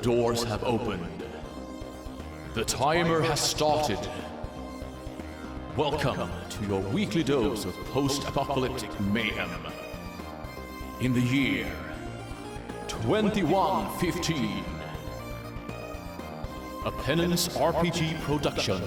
doors have opened. The timer has started. Welcome to your weekly dose of post-apocalyptic mayhem. In the year 2115, a Penance RPG production.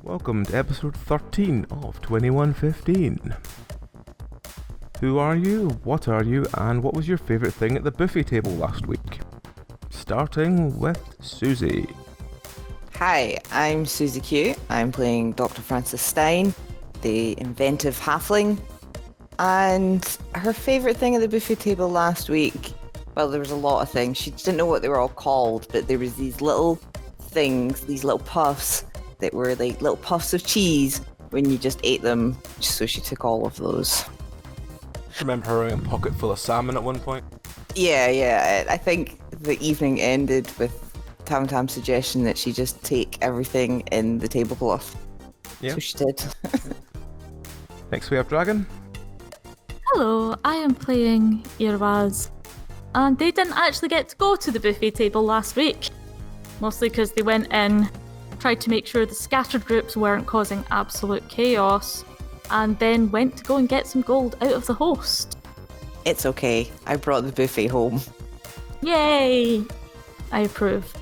Welcome to episode 13 of 2115. Who are you, what are you, and what was your favourite thing at the buffet table last week? Starting with Susie. Hi, I'm Susie Q. I'm playing Dr. Frances Stein, the inventive halfling. And her favourite thing at the buffet table last week, well, there was a lot of things. She didn't know what they were all called, but there was these little things, these little puffs, that were like little puffs of cheese when you just ate them. So she took all of those. I remember her in a pocket full of salmon at one point. Yeah. I think the evening ended with Tam Tam's suggestion that she just take everything in the tablecloth. Yeah. So she did. Next we have Dragon. Hello, I am playing Irvaz. And they didn't actually get to go to the buffet table last week. Mostly because they went in, tried to make sure the scattered groups weren't causing absolute chaos, and then went to go and get some gold out of the host. It's okay. I brought the buffet home. Yay! I approve.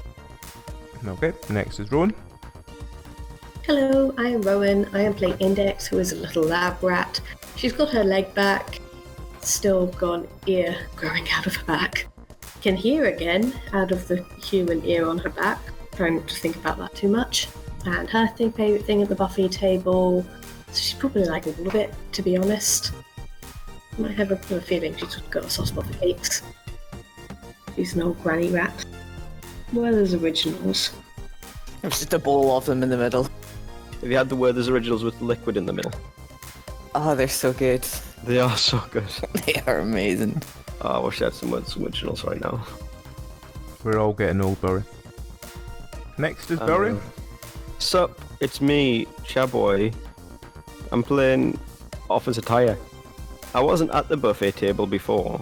Okay, next is Rowan. Hello, I am Rowan. I am playing Index, who is a little lab rat. She's got her leg back, still got an ear growing out of her back. Can hear again out of the human ear on her back. Trying not to think about that too much. And her favourite thing at the buffet table, so she's probably like all of it, to be honest. I might have a feeling she's got a soft spot for cakes. She's an old granny rat. Werther's Originals. There's just a bowl of them in the middle. Have you had the Werther's Originals with liquid in the middle? Oh, they're so good. They are so good. They are amazing. Oh, I wish I had some Werther's Originals right now. We're all getting old, Barry. Next is Barry. Sup, it's me, Chaboy. I'm playing Officer Tire. I wasn't at the buffet table before,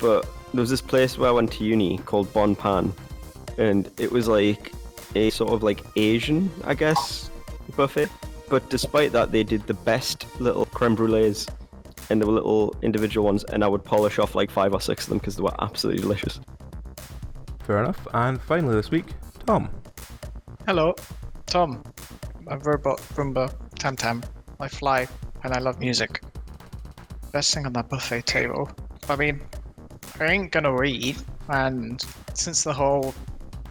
but there was this place where I went to uni called Bon Pan, and it was like a sort of like Asian, I guess, buffet. But despite that, they did the best little creme brulees, and they were little individual ones, and I would polish off like 5 or 6 of them because they were absolutely delicious. Fair enough. And finally this week, Tom. Hello, Tom. I'm Robot Roomba Tam Tam. I fly and I love music. Best thing on that buffet table. I mean, I ain't gonna read, and since the whole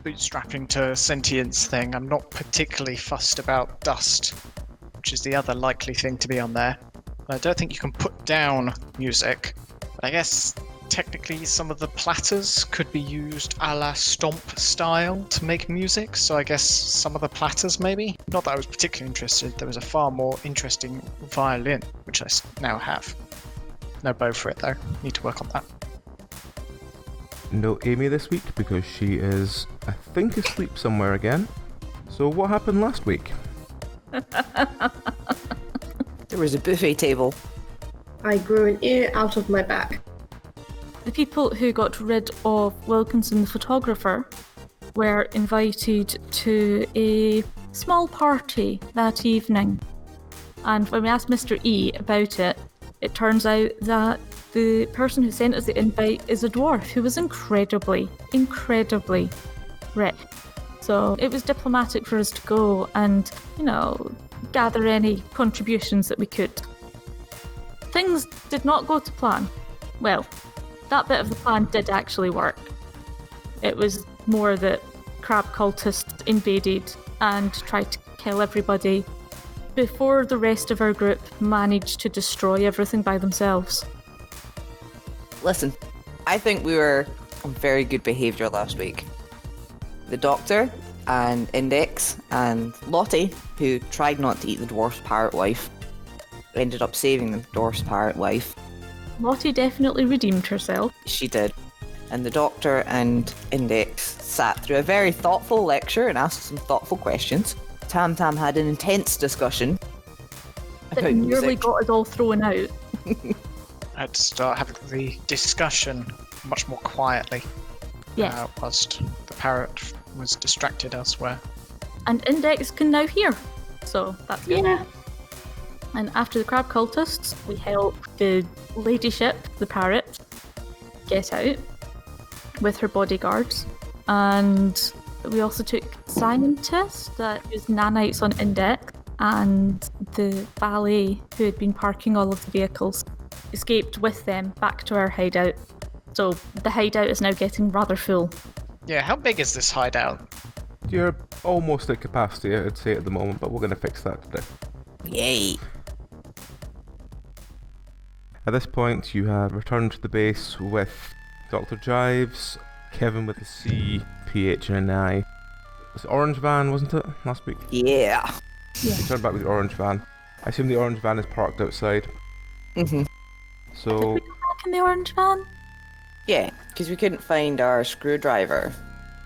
bootstrapping to sentience thing, I'm not particularly fussed about dust, which is the other likely thing to be on there. I don't think you can put down music, but I guess technically some of the platters could be used a la stomp style to make music, so I guess some of the platters maybe? Not that I was particularly interested, there was a far more interesting violin, which I now have. No bow for it though, need to work on that. No Amy this week because she is, I think, asleep somewhere again. So what happened last week? There was a buffet table. I grew an ear out of my back. The people who got rid of Wilkinson the photographer were invited to a small party that evening. And when we asked Mr. E about it, it turns out that the person who sent us the invite is a dwarf who was incredibly rich. So it was diplomatic for us to go and, gather any contributions that we could. Things did not go to plan. Well, that bit of the plan did actually work. It was more that crab cultists invaded and tried to kill everybody before the rest of our group managed to destroy everything by themselves. Listen, I think we were on very good behaviour last week. The Doctor and Index and Lottie, who tried not to eat the dwarf's parrot wife, ended up saving the dwarf's pirate wife. Lottie definitely redeemed herself. She did. And the Doctor and Index sat through a very thoughtful lecture and asked some thoughtful questions. Tam Tam had an intense discussion That about nearly music. got us all thrown out. I'd start having the discussion much more quietly. Yes. Whilst the parrot was distracted elsewhere. And Index can now hear. So that's good. Yeah. And after the crab cultists, we helped the ladyship, the parrot, get out with her bodyguards. And we also took scientists that used nanites on Index, and the valet who had been parking all of the vehicles escaped with them back to our hideout. So the hideout is now getting rather full. Yeah, how big is this hideout? You're almost at capacity, I'd say, at the moment, but we're going to fix that today. Yay. At this point, you have returned to the base with Dr. Jives, Kevin with a C, PH and an I. It was Orange Van, wasn't it, last week? Yeah. Return back with the Orange Van. I assume the Orange Van is parked outside. Mhm. So, Did we go back in the orange van? Yeah, because we couldn't find our screwdriver.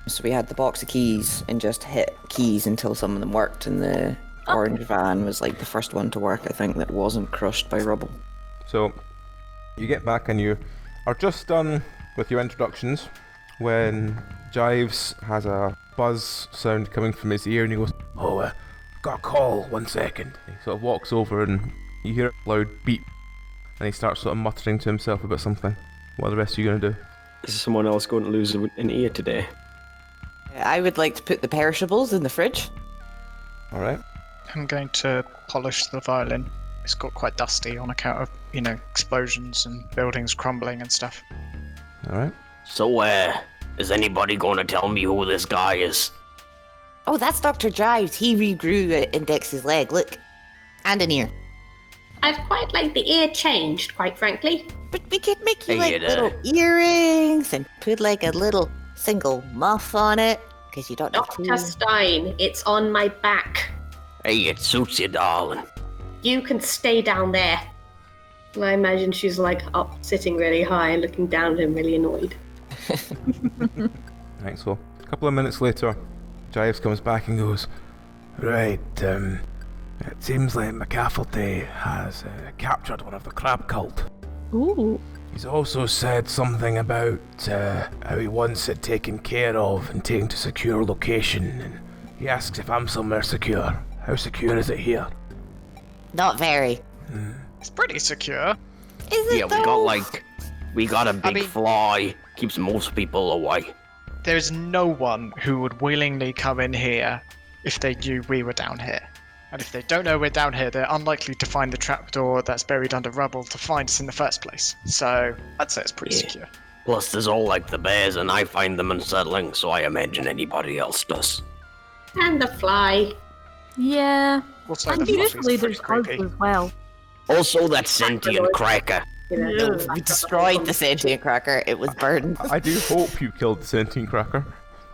So we had the box of keys and just hit keys until some of them worked, and the orange van was like the first one to work, I think, that wasn't crushed by rubble. so you get back and you are just done with your introductions when Jives has a buzz sound coming from his ear and he goes, "Oh, got a call, 1 second." He sort of walks over and you hear a loud beep and he starts sort of muttering to himself about something. What are the rest of you going to do? Is someone else going to lose an ear today? I would like to put the perishables in the fridge. Alright. I'm going to polish the violin. It's got quite dusty on account of, explosions and buildings crumbling and stuff. Alright. So, is anybody gonna tell me who this guy is? Oh, that's Dr. Jives. He regrew Index's leg, look. And an ear. I've quite liked the ear changed, quite frankly. But we could make you Hey, like little earrings and put like a little single muff on it, because you don't have Dr. to. Stein, it's on my back. Hey, it suits you, darling. You can stay down there. And I imagine she's like up, sitting really high, looking down at him, really annoyed. Right, so a couple of minutes later, Jives comes back and goes, "Right, it seems like McCafferty has captured one of the crab cult. Ooh. He's also said something about how he wants it taken care of and taken to secure location, and he asks if I'm somewhere secure. How secure is it here?" Not very. It's pretty secure. Is it Yeah, though? we got a big mean- fly. Keeps most people away. There's no one who would willingly come in here if they knew we were down here. And if they don't know we're down here, they're unlikely to find the trapdoor that's buried under rubble to find us in the first place. So, I'd say it's pretty Yeah. secure. Plus, there's all like the bears, and I find them unsettling, so I imagine anybody else does. And the fly. Yeah. Also, And the fluffies usually are pretty there's us creepy. as well. Also, that sentient cracker. You know, We destroyed the sentient cracker. It was burned. I do hope you killed the sentient cracker.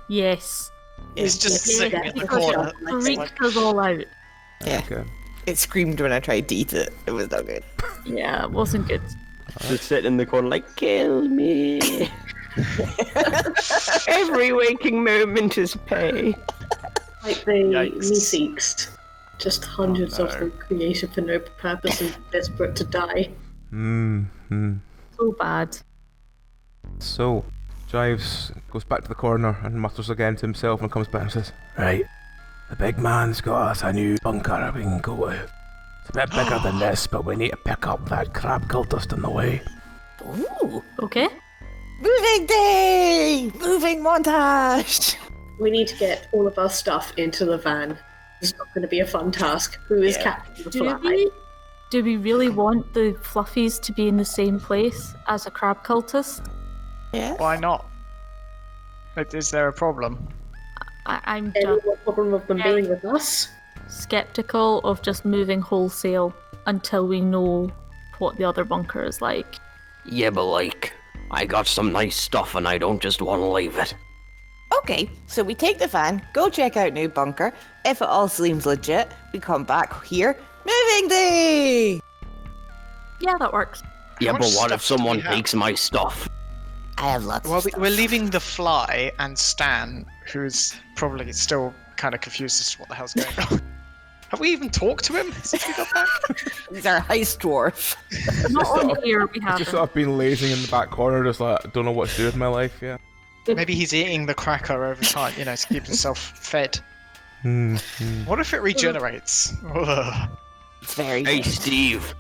Yes. He's just Yeah, sitting yeah, in the for sure. corner. It's Freaked like, us all out. Yeah. Okay. It screamed when I tried to eat it. It was not good. Yeah, it wasn't good. Just sitting in the corner like, kill me. Every waking moment is pay. like the Yikes. Meeseeks. Just hundreds of them created for no purpose and desperate to die. So bad. So, Jives goes back to the corner and mutters again to himself and comes back and says, "Right, the big man's got us a new bunker we can go to. It's a bit bigger than this, but we need to pick up that crab cultist on the way." Ooh. Okay. Moving day! Moving montage! We need to get all of our stuff into the van. It's not going to be a fun task. Who is captain of the fly? Do we really want the fluffies to be in the same place as a crab cultist? Yeah. why not? Is there a problem? I'm Any just more problem of them being with us? skeptical of just moving wholesale until we know what the other bunker is like. Yeah, but like, I got some nice stuff, and I don't just want to leave it. Okay, so we take the van, go check out new bunker. If it all seems legit, we come back here. Moving day! Yeah, that works. Yeah, much but what if stuff do we someone have? takes my stuff? I have lots Well, of stuff. we're leaving the fly and Stan, who's probably still kind of confused as to what the hell's going on. Have we even talked to him since we got back? He's our heist dwarf. Not sort on of- here, we Just haven't. sort of been lazing in the back corner, just like, don't know what to do with my life, yeah. Maybe he's eating the cracker over time, to keep himself fed. What if it regenerates? Ugh. It's very Hey, good. Steve.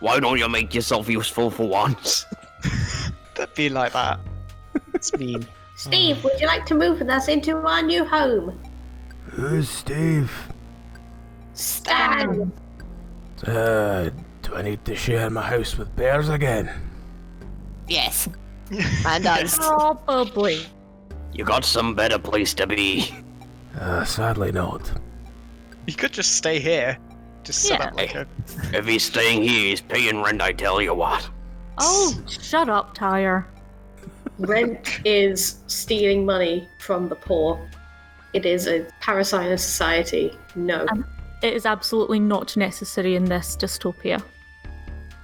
Why don't you make yourself useful for once? That'd be like that. It's mean. Steve, would you like to move with us into our new home? Who's Steve? Stan! Do I need to share my house with bears again? Yes. And us. Probably. You got some better place to be. Sadly not. You could just stay here. Just set Yeah. up like a... If he's staying here, he's paying rent, I tell you what. Oh, shut up, Tyre. Rent is stealing money from the poor. It is a parasite of society. No, It is absolutely not necessary in this dystopia.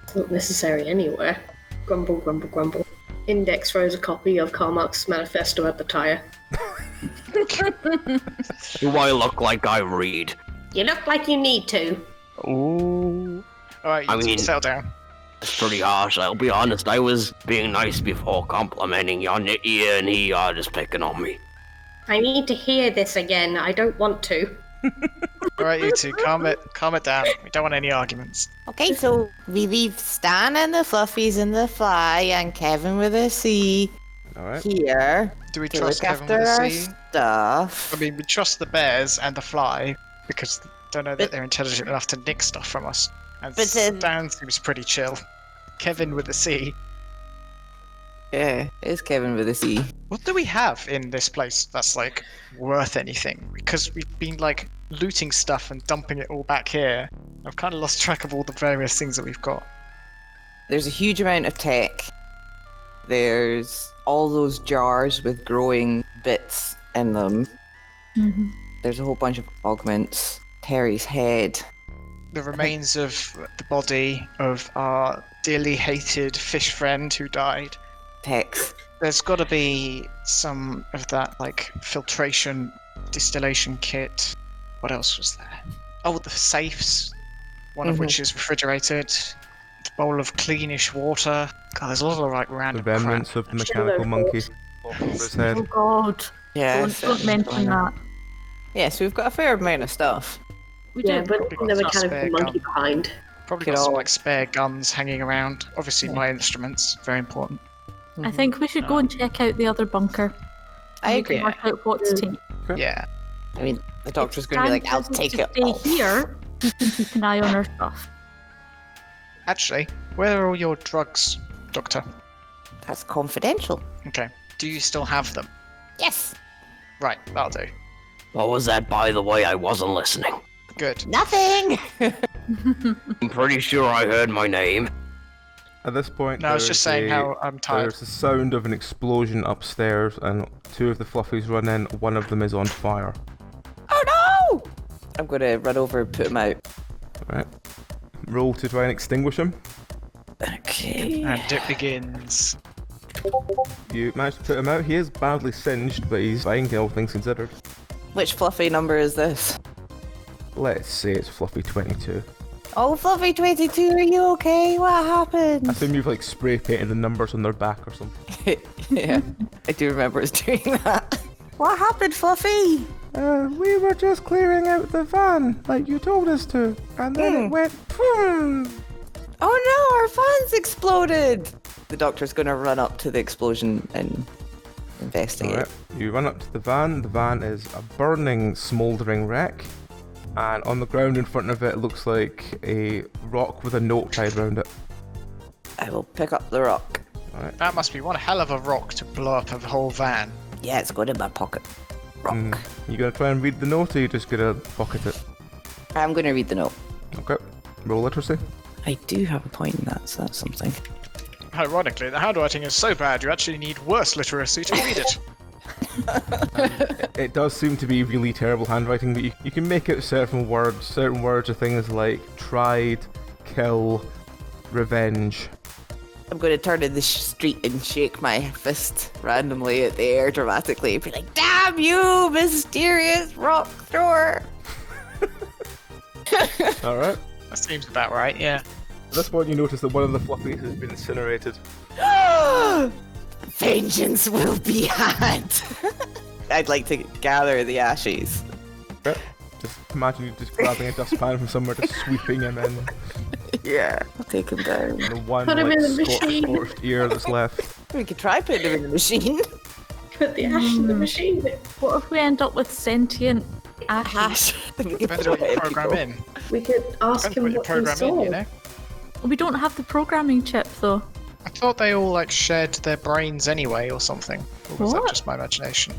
it's not necessary anywhere. Grumble, grumble, grumble. Index throws a copy of Karl Marx's manifesto at the tire. Do I look like I read? You look like you need to. Ooh. Alright, I you mean- settle down. It's pretty harsh, I'll be honest. I was being nice before complimenting you on your ear, and he just picking on me. I need to hear this again. I don't want to. Alright, you two, calm it down. We don't want any arguments. Okay, so we leave Stan and the Fluffies and the Fly and Kevin with a C Alright. here Do we to trust look Kevin after with a our C? stuff. I mean, we trust the bears and the fly because I don't know that But- they're intelligent enough to nick stuff from us. And But then- Stan seems pretty chill. Kevin with a C. Yeah, it's Kevin with a C. What do we have in this place that's like worth anything? Because we've been like looting stuff and dumping it all back here. I've kind of lost track of all the various things that we've got. There's a huge amount of tech. There's all those jars with growing bits in them. Mm-hmm. There's a whole bunch of augments. Terry's head. The remains of the body of our dearly hated fish friend who died. Tex. There's got to be some of that like filtration distillation kit. What else was there? Oh, the safes, one of which is refrigerated. The bowl of cleanish water. God, there's a lot of like The random remnants crap. of the mechanical monkey. Over his head. Oh god. Yeah. Don't mention that. Yeah, so we've got a fair amount of stuff. We Yeah, do. but Probably leaving the got some mechanical spare monkey gun. behind. Probably Could got some all- like spare guns hanging around. Obviously, my instruments, very important. I think we should go and check out the other bunker. I We can agree. work out what to take. Yeah. I mean, the doctor's going to be like, I'll Stan take chooses it to all. stay here. We can keep an eye on our stuff. Actually, where are all your drugs, Doctor? That's confidential. Okay. Do you still have them? Yes. Right, that'll do. What was that, by the way? I wasn't listening. Good. Nothing. I'm pretty sure I heard my name. At this point, No, I was just saying how I'm tired. There's the sound of an explosion upstairs, and two of the fluffies run in. One of them is on fire. Oh no! I'm going to run over and put him out. Right. Roll to try and extinguish him. Okay. And it begins. You managed to put him out. He is badly singed, but he's fine, all things considered. Which Fluffy number is this? Let's say it's Fluffy 22. Oh, Fluffy 22, are you okay? What I happened? assume you've like spray painted the numbers on their back or something. Yeah, I do remember us doing that. What happened, Fluffy? We were just clearing out the van, like you told us to, and then it went boom. Oh no, our van's exploded! The doctor's going to run up to the explosion and investigate. Alright, you run up to the van. The van is a burning, smouldering wreck, and on the ground in front of it looks like a rock with a note tied around it. I will pick up the rock. That must be one hell of a rock to blow up a whole van. Yeah, it's going in my pocket. Rock. You gonna try and read the note, or you just gonna pocket it? I'm going to read the note. Okay. Roll literacy. I do have a point in that, so that's something. Ironically, the handwriting is so bad you actually need worse literacy to read it. It does seem to be really terrible handwriting, but you can make out certain words. Certain words are things like tried, kill, revenge. I'm going to turn in the street and shake my fist randomly at the air dramatically and be like, damn you, mysterious rock thrower! Alright. That seems about right, yeah. At this point you notice that one of the fluffies has been incinerated. Vengeance will be had! I'd like to gather the ashes. Yep. Just imagine you just grabbing a dustpan from somewhere, just sweeping him in. Yeah, I'll take him down. The one Put him in the like machine. scorched ear that's left. We could try putting him in the machine. Put the ash in the machine. What if we end up with sentient ashes? Hash. We could Depends throw what it you at program people. in. We could ask Depends him what you what he program saw. in, you know? We don't have the programming chip though. I thought they all like shared their brains anyway or something. Or was that What? just my imagination?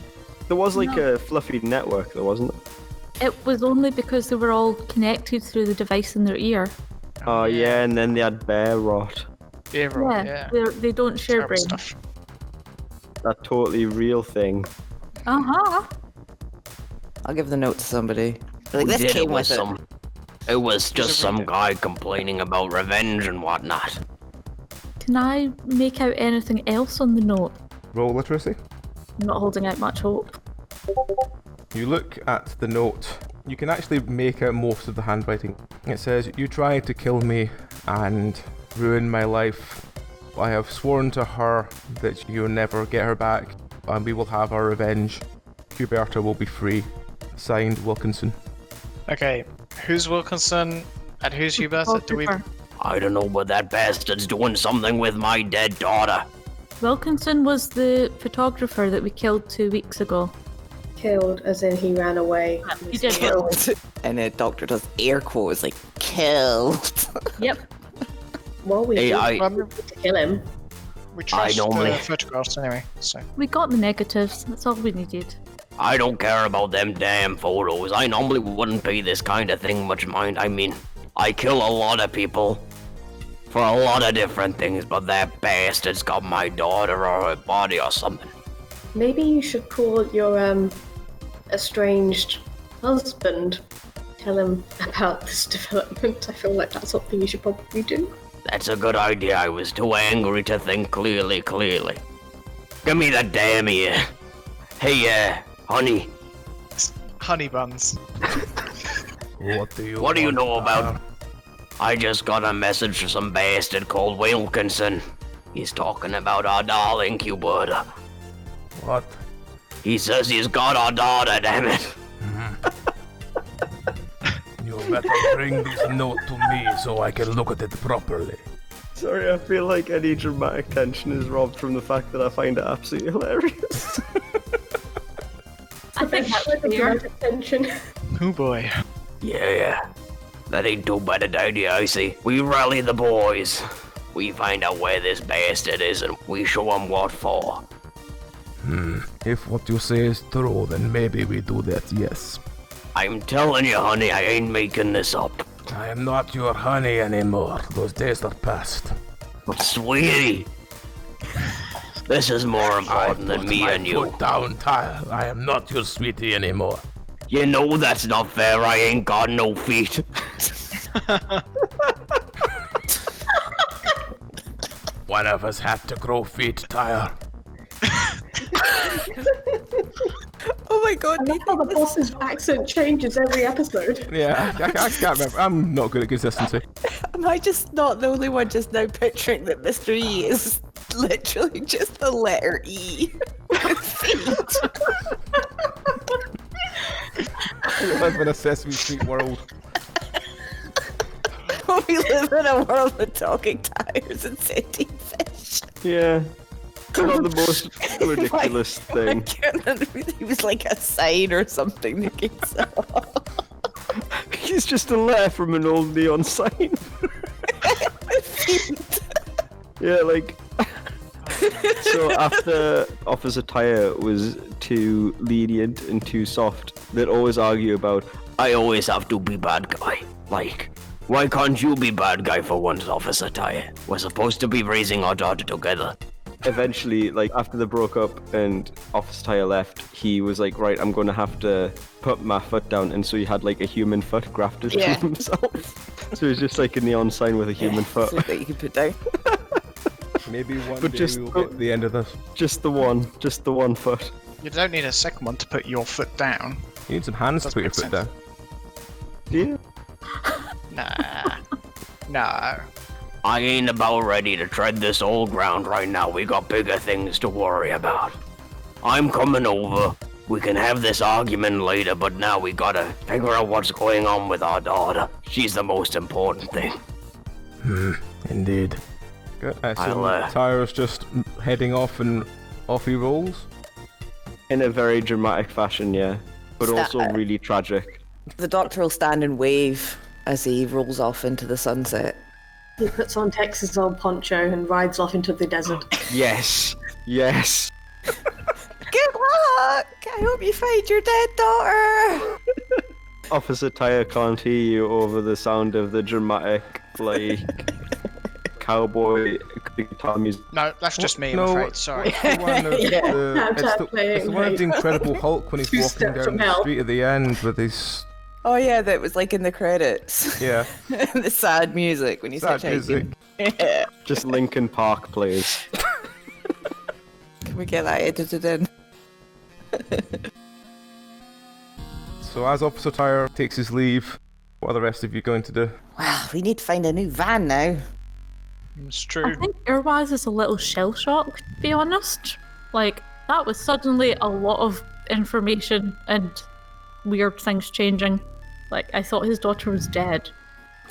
There was like a fluffy network, there wasn't there? It was only because they were all connected through the device in their ear. Oh yeah, and then they had bear rot. Yeah. They don't share Terrible brains. stuff. That totally real thing. Uh-huh. I'll give the note to somebody. Like, Who this did came was with it. some. It was just some guy complaining about revenge and whatnot. Can I make out anything else on the note? Roll literacy. I'm not holding out much hope. You look at the note. You can actually make out most of the handwriting. It says, "You tried to kill me and ruin my life. I have sworn to her that you'll never get her back, and we will have our revenge. Huberta will be free. Signed, Wilkinson." Okay, who's Wilkinson and who's Hubert? Do we? I don't know, but that bastard's doing something with my dead daughter. Wilkinson was the photographer that we killed 2 weeks ago. Killed, as in he ran away. He did. Killed. And the doctor does air quotes like, killed. Yep. Well, we Hey, did I- to kill him. We trust normally- the photographs anyway. So We got the negatives. That's all we needed. I don't care about them damn photos. I normally wouldn't pay this kind of thing much mind. I mean, I kill a lot of people for a lot of different things, but that bastard's got my daughter or her body or something. Maybe you should call your estranged husband. Tell him about this development. I feel like that's something you should probably do. That's a good idea. I was too angry to think clearly. Give me the damn ear. Hey, honey, honey buns. what do you know about... I just got a message from some bastard called Wilkinson. He's talking about our darling Huberta. What? He says he's got our daughter, damn it. You better bring this note to me so I can look at it properly. Sorry, I feel like any dramatic tension is robbed from the fact that I find it absolutely hilarious. I think that's like a fair. dramatic attention. Oh boy. Yeah. That ain't too bad an idea, I see. We rally the boys. We find out where this bastard is and we show him what for. If what you say is true, then maybe we do that, yes. I'm telling you, honey, I ain't making this up. I am not your honey anymore. Those days are past. But sweetie, this is more important than me and you. Put down, Tyre. I am not your sweetie anymore. You know that's not fair. I ain't got no feet. One of us had to grow feet, Tyre. Oh my god, I love how the boss's accent changes every episode. Yeah, I can't remember. I'm not good at consistency. am I just not the only one just now picturing that Mr. E is literally just the letter E with feet? We live in a Sesame Street world. We live in a world with talking tires and sentient fish. Yeah. It's not the most ridiculous I thing. can't remember if he was like a sign or something that keeps He's just a letter from an old neon sign. Yeah, like... So after Officer Tyre was too lenient and too soft, they'd always argue about, I always have to be bad guy. Like, why can't you be bad guy for once, Officer Tyre? We're supposed to be raising our daughter together. eventually, like, after they broke up and Officer Tyre left, he was like, right, I'm going to have to put my foot down. And so he had, like, a human foot grafted Yeah. to himself. So it was just like a neon sign with a human foot. So that you can put down. Maybe one But day just- we'll get to the end of this. Just the one foot. You don't need a second one to put your foot down. You need some hands to Does put your make foot sense. down. Yeah. Nah. No. I ain't about ready to tread this old ground right now. We got bigger things to worry about. I'm coming over. We can have this argument later, but now we gotta figure out what's going on with our daughter. She's the most important thing. Indeed. Good. I assume I'll, Tyra's just heading off and off he rolls. In a very dramatic fashion, yeah. But also really tragic. The Doctor will stand and wave as he rolls off into the sunset. He puts on Tex's old poncho and rides off into the desert. Yes. Yes. Good luck! I hope you find your dead daughter! Officer Tyre can't hear you over the sound of the dramatic, like, cowboy guitar music. No, that's just me, I'm No. afraid. Sorry. The one of Yeah. it's the one of the Incredible Hulk when he's Two walking steps down from the hell. street at the end with his Oh yeah, that was like in the credits. yeah The sad music when he's sad hitchhiking. music. Yeah. Just Linkin Park plays. Can we get that edited in? So as Officer Tyre takes his leave, what are the rest of you going to do? Well, we need to find a new van now. It's I true. think Irwaz is a little shell-shocked, to be honest. Like, that was suddenly a lot of information and weird things changing. Like, I thought his daughter was dead.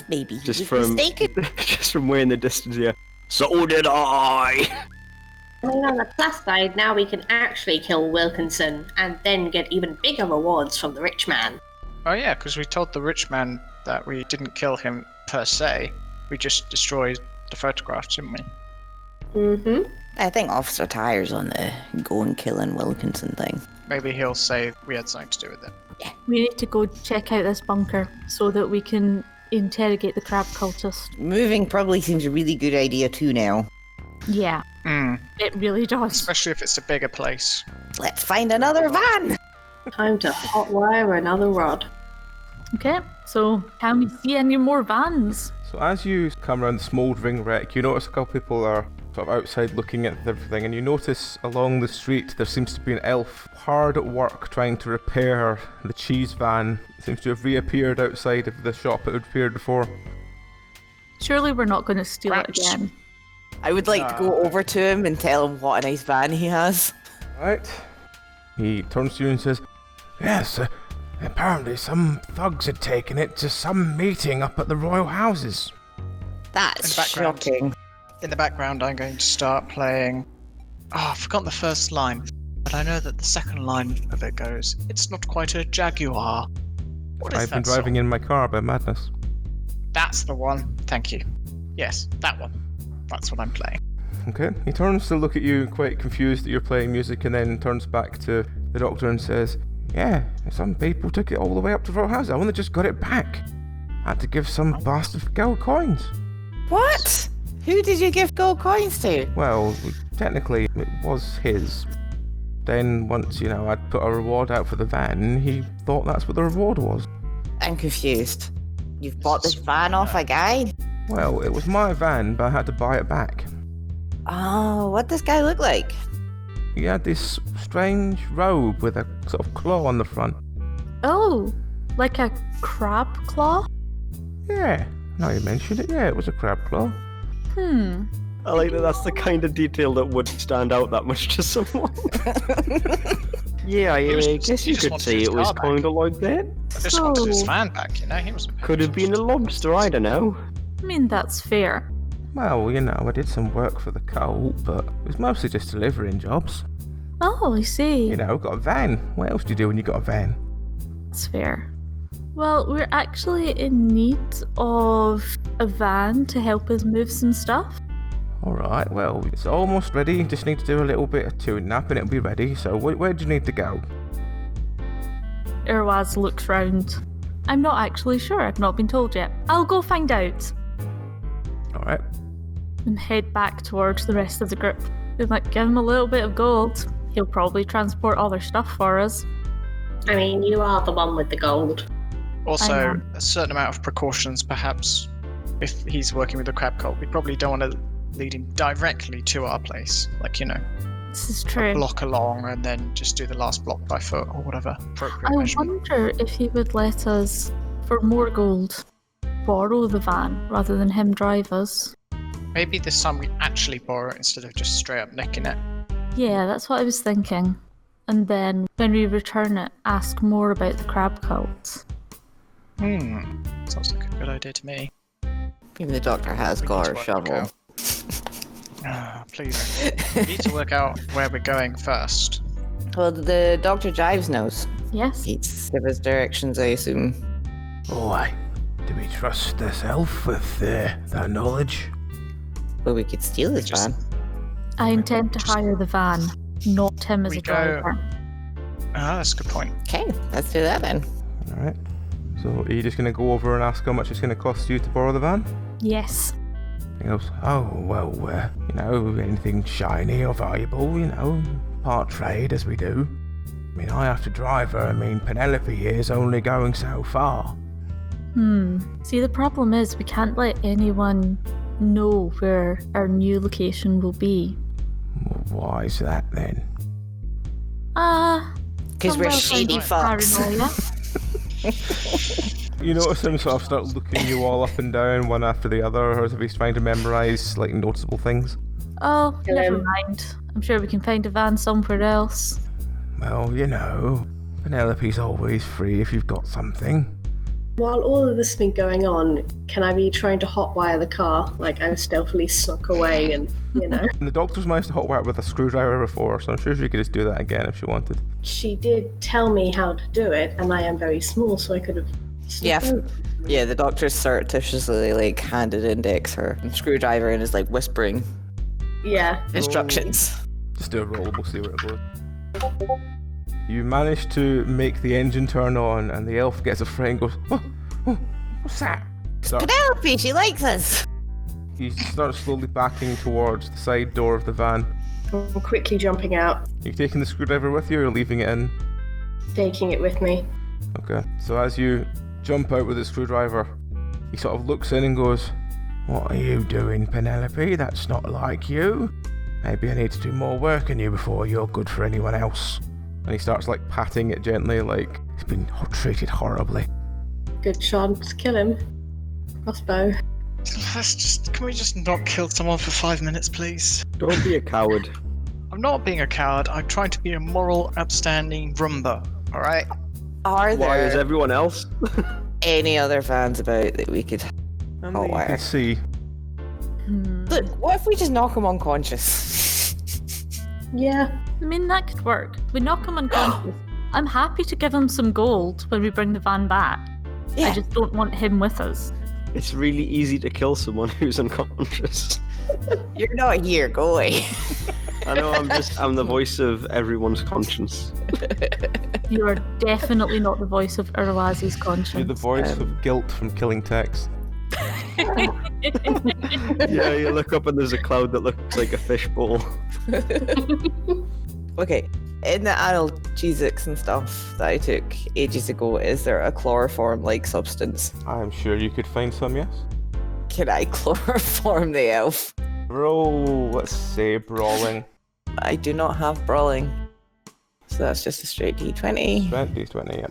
Maybe he Just was from mistaken. just from way in the distance, yeah. So did I. I mean, on the plus side, now we can actually kill Wilkinson and then get even bigger rewards from the rich man. Oh yeah, because we told the rich man that we didn't kill him per se. We just destroyed the photographs, didn't we? Mm-hmm. I think Officer Tyre's on the go and killing Wilkinson thing. Maybe he'll say we had something to do with it. We need to go check out this bunker so that we can interrogate the crab cultist. Moving probably seems a really good idea too now. Yeah, Hmm. it really does. Especially if it's a bigger place. Let's find another van! Time to hotwire another rod. Okay, so can we see any more vans? So as you come around the smouldering wreck, you notice a couple people are sort of outside looking at everything, and you notice along the street there seems to be an elf hard at work trying to repair the cheese van. It seems to have reappeared outside of the shop it had appeared before. Surely we're not going to steal it Perhaps. again. I would like to go over to him and tell him what a nice van he has. Right. He turns to you and says, "Yes, apparently some thugs had taken it to some meeting up at the royal houses." That's In the background. shocking. In the background, I'm going to start playing. Oh, I've forgotten the first line, but I know that the second line of it goes, "It's not quite a Jaguar." What is I've been that driving song? in my car by Madness. That's the one. Thank you. Yes, that one. That's what I'm playing. Okay. He turns to look at you, quite confused that you're playing music, and then turns back to the doctor and says, "Yeah, some people took it all the way up to Royal House. I only just got it back. Had to give some bastard gold coins." What? Who did you give gold coins to? Well, technically, it was his. Then once, I'd put a reward out for the van, he thought that's what the reward was. I'm confused. You've bought this van off a guy? Well, it was my van, but I had to buy it back. Oh, what does this guy look like? He had this strange robe with a sort of claw on the front. Oh, like a crab claw? Yeah, now you mentioned it, yeah, it was a crab claw. I like that that's the kind of detail that would stand out that much to someone. Yeah, was- I guess he you just could wanted say his it was car back. kind of like that. I just wanted his fan back, you know? He was. Could have been a lobster, I don't know. I mean, that's fair. Well, I did some work for the cult, but it was mostly just delivering jobs. Oh, I see. Got a van. What else do you do when you got a van? That's fair. Well, we're actually in need of a van to help us move some stuff. Alright, well, it's almost ready. You just need to do a little bit of tuning up and it'll be ready. So where do you need to go? Irwaz looks round. I'm not actually sure, I've not been told yet. I'll go find out Alright. and head back towards the rest of the group. We might give him a little bit of gold. He'll probably transport other stuff for us. I mean, you are the one with the gold. I Also, know. a certain amount of precautions, perhaps, if he's working with the crab cult. We probably don't want to lead him directly to our place. Like, This is true. block along and then just do the last block by foot or whatever appropriate I measurement. wonder if he would let us, for more gold, borrow the van rather than him drive us. Maybe this time we actually borrow it instead of just straight up nicking it. Yeah, that's what I was thinking. And then, when we return it, ask more about the crab cult. Sounds like a good idea to me. Even the doctor has We got need her to work shovel. out. Please. We need to work out where we're going first. Well, the Dr. Jives knows. Yes? He'd give us directions, I assume. Boy, do we trust this elf with that knowledge? Well, we could steal his Just- van. I intend to hire the van, not him as We a go- driver. That's a good point. Okay, let's do that then. Alright. So are you just going to go over and ask how much it's going to cost you to borrow the van? Yes. He goes, oh, well, anything shiny or valuable, part trade as we do. I mean, I have to drive her. I mean, Penelope here's only going so far. See, the problem is we can't let anyone know where our new location will be. Well, why is that then? Because we're somewhere shady kind of fucks. paranoia. You notice him sort of start looking you all up and down, one after the other, as if he's trying to memorise, noticeable things. Oh, never mind. I'm sure we can find a van somewhere else. Well, Penelope's always free if you've got something. While all of this has been going on, can I be trying to hotwire the car? Like, I stealthily snuck away and, And the doctor's managed to hotwire it with a screwdriver before, so I'm sure she could just do that again if she wanted. She did tell me how to do it, and I am very small, so I could have... Yeah, snuck over. yeah. The doctor surreptitiously handed Index her screwdriver and is whispering Yeah. instructions. Just do a roll, we'll see where it goes. You manage to make the engine turn on, and the elf gets afraid and goes, oh, what's that? Penelope, she likes us. He starts slowly backing towards the side door of the van. I'm quickly jumping out, You taking the screwdriver with you or leaving it in? taking it with me. Okay. So as you jump out with the screwdriver, he sort of looks in and goes, what are you doing, Penelope? That's not like you. Maybe I need to do more work on you before you're good for anyone else. And he starts patting it gently, like he's been treated horribly. Good chance, kill him. Crossbow. Can we just not kill someone for 5 minutes, please? Don't be a coward. I'm not being a coward. I'm trying to be a moral, upstanding Roomba. Alright? Are Why is there everyone else? any other vans about that we could hotwire? Let's see. Look, what if we just knock him unconscious? Yeah. I mean, that could work. We knock him unconscious. I'm happy to give him some gold when we bring the van back. Yeah. I just don't want him with us. It's really easy to kill someone who's unconscious. You're not here, go away. I know, I'm the voice of everyone's conscience. You are definitely not the voice of Urlazi's conscience. You're the voice of guilt from killing Tex. Yeah, you look up and there's a cloud that looks like a fishbowl. Okay, in the analgesics and stuff that I took ages ago, is there a chloroform-like substance? I'm sure you could find some, yes? Can I chloroform the elf? Roll, let's say, brawling. I do not have brawling. So that's just a straight D20. 20, yeah.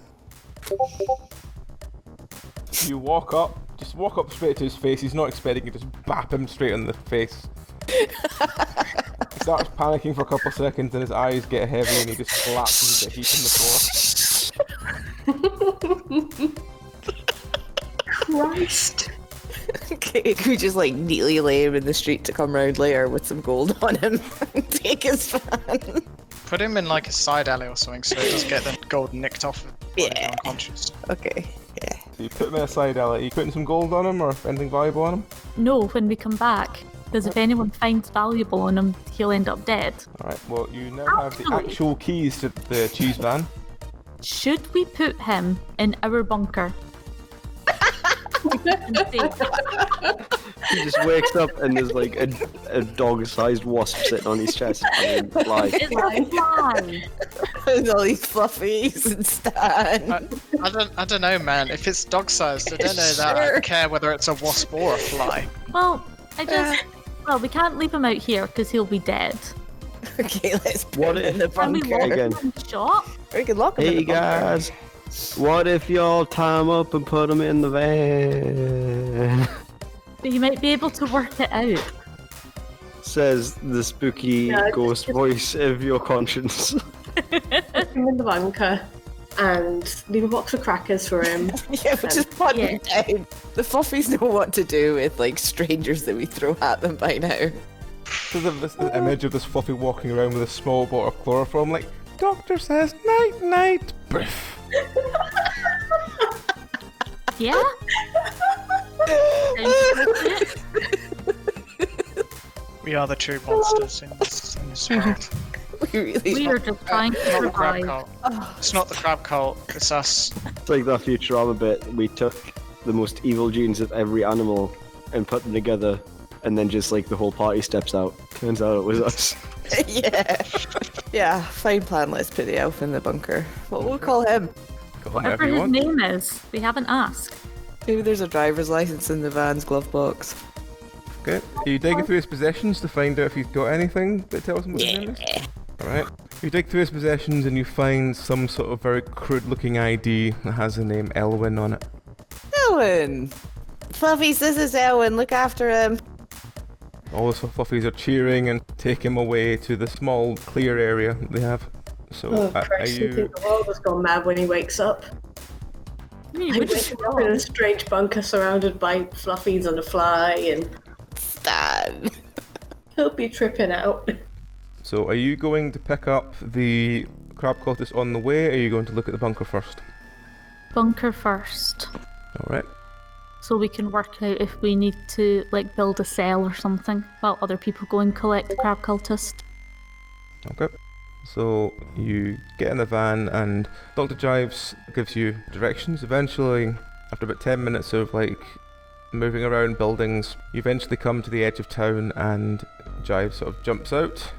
You walk up straight to his face. He's not expecting you, just bap him straight on the face. He starts panicking for a couple of seconds and his eyes get heavy and he just collapses into a heap on the floor. Christ. Okay, could we just neatly lay him in the street to come round later with some gold on him and take his van? Put him in a side alley or something so he doesn't get the gold nicked off while he's Yeah. unconscious. Okay, yeah. So you put him in a side alley. Are you putting some gold on him or anything valuable on him? No, when we come back. Because if anyone finds valuable on him, he'll end up dead. Alright, well, you now have the Actually- actual keys to the cheese van. Should we put him in our bunker? He just wakes up and there's like a dog-sized wasp sitting on his chest. I mean, fly. It's a fly. With all these fluffies and stuff. I don't know, man. If it's dog-sized, I don't know that I Sure. care whether it's a wasp or a fly. Well, well, we can't leave him out here because he'll be dead. Okay, let's put What him if- in the Can we bunker. lock Again. him in shop? We can lock him in Hey the bunker. guys, what if y'all tie him up and put him in the van? But you might be able to work it out. Says the spooky Yeah, ghost voice of your conscience. Put him in the bunker and leave a box of crackers for him. Yeah, but just put Yeah. them down. The fluffies know what to do with like strangers that we throw at them by now. So this image of this fluffy walking around with a small bottle of chloroform, like, doctor says night night. Briff. Yeah? Sounds appropriate. We are the true monsters in this world. We really We are just trying to Not the crab survive. cult. It's not the crab cult. It's us. It's like that Futurama bit. We took the most evil genes of every animal and put them together, and then just like the whole party steps out. Turns out it was us. Yeah. Yeah, fine plan. Let's put the elf in the bunker. What will we call him? Call him Whatever whatever you his want. name is, we haven't asked. Maybe there's a driver's license in the van's glove box. Okay. Are you digging through his possessions to find out if he's got anything that tells him what his name is? Alright. You dig through his possessions and you find some sort of very crude looking ID that has the name Elwyn on it. Elwyn! Fluffies, this is Elwyn. Look after him. All the fluffies are cheering and take him away to the small clear area they have. So Oh, are Christ, you you think the world has gone mad when he wakes up? I mean, I which wake him up in a strange bunker surrounded by fluffies and a fly, and Stan. he'll be tripping out. So are you going to pick up the crab cultist on the way, or are you going to look at the bunker first? bunker first, Alright. so we can work out if we need to like build a cell or something while other people go and collect the crab cultist. Okay. So you get in the van and Dr. Jives gives you directions. Eventually, after about 10 minutes of like moving around buildings, you eventually come to the edge of town and Jives sort of jumps out,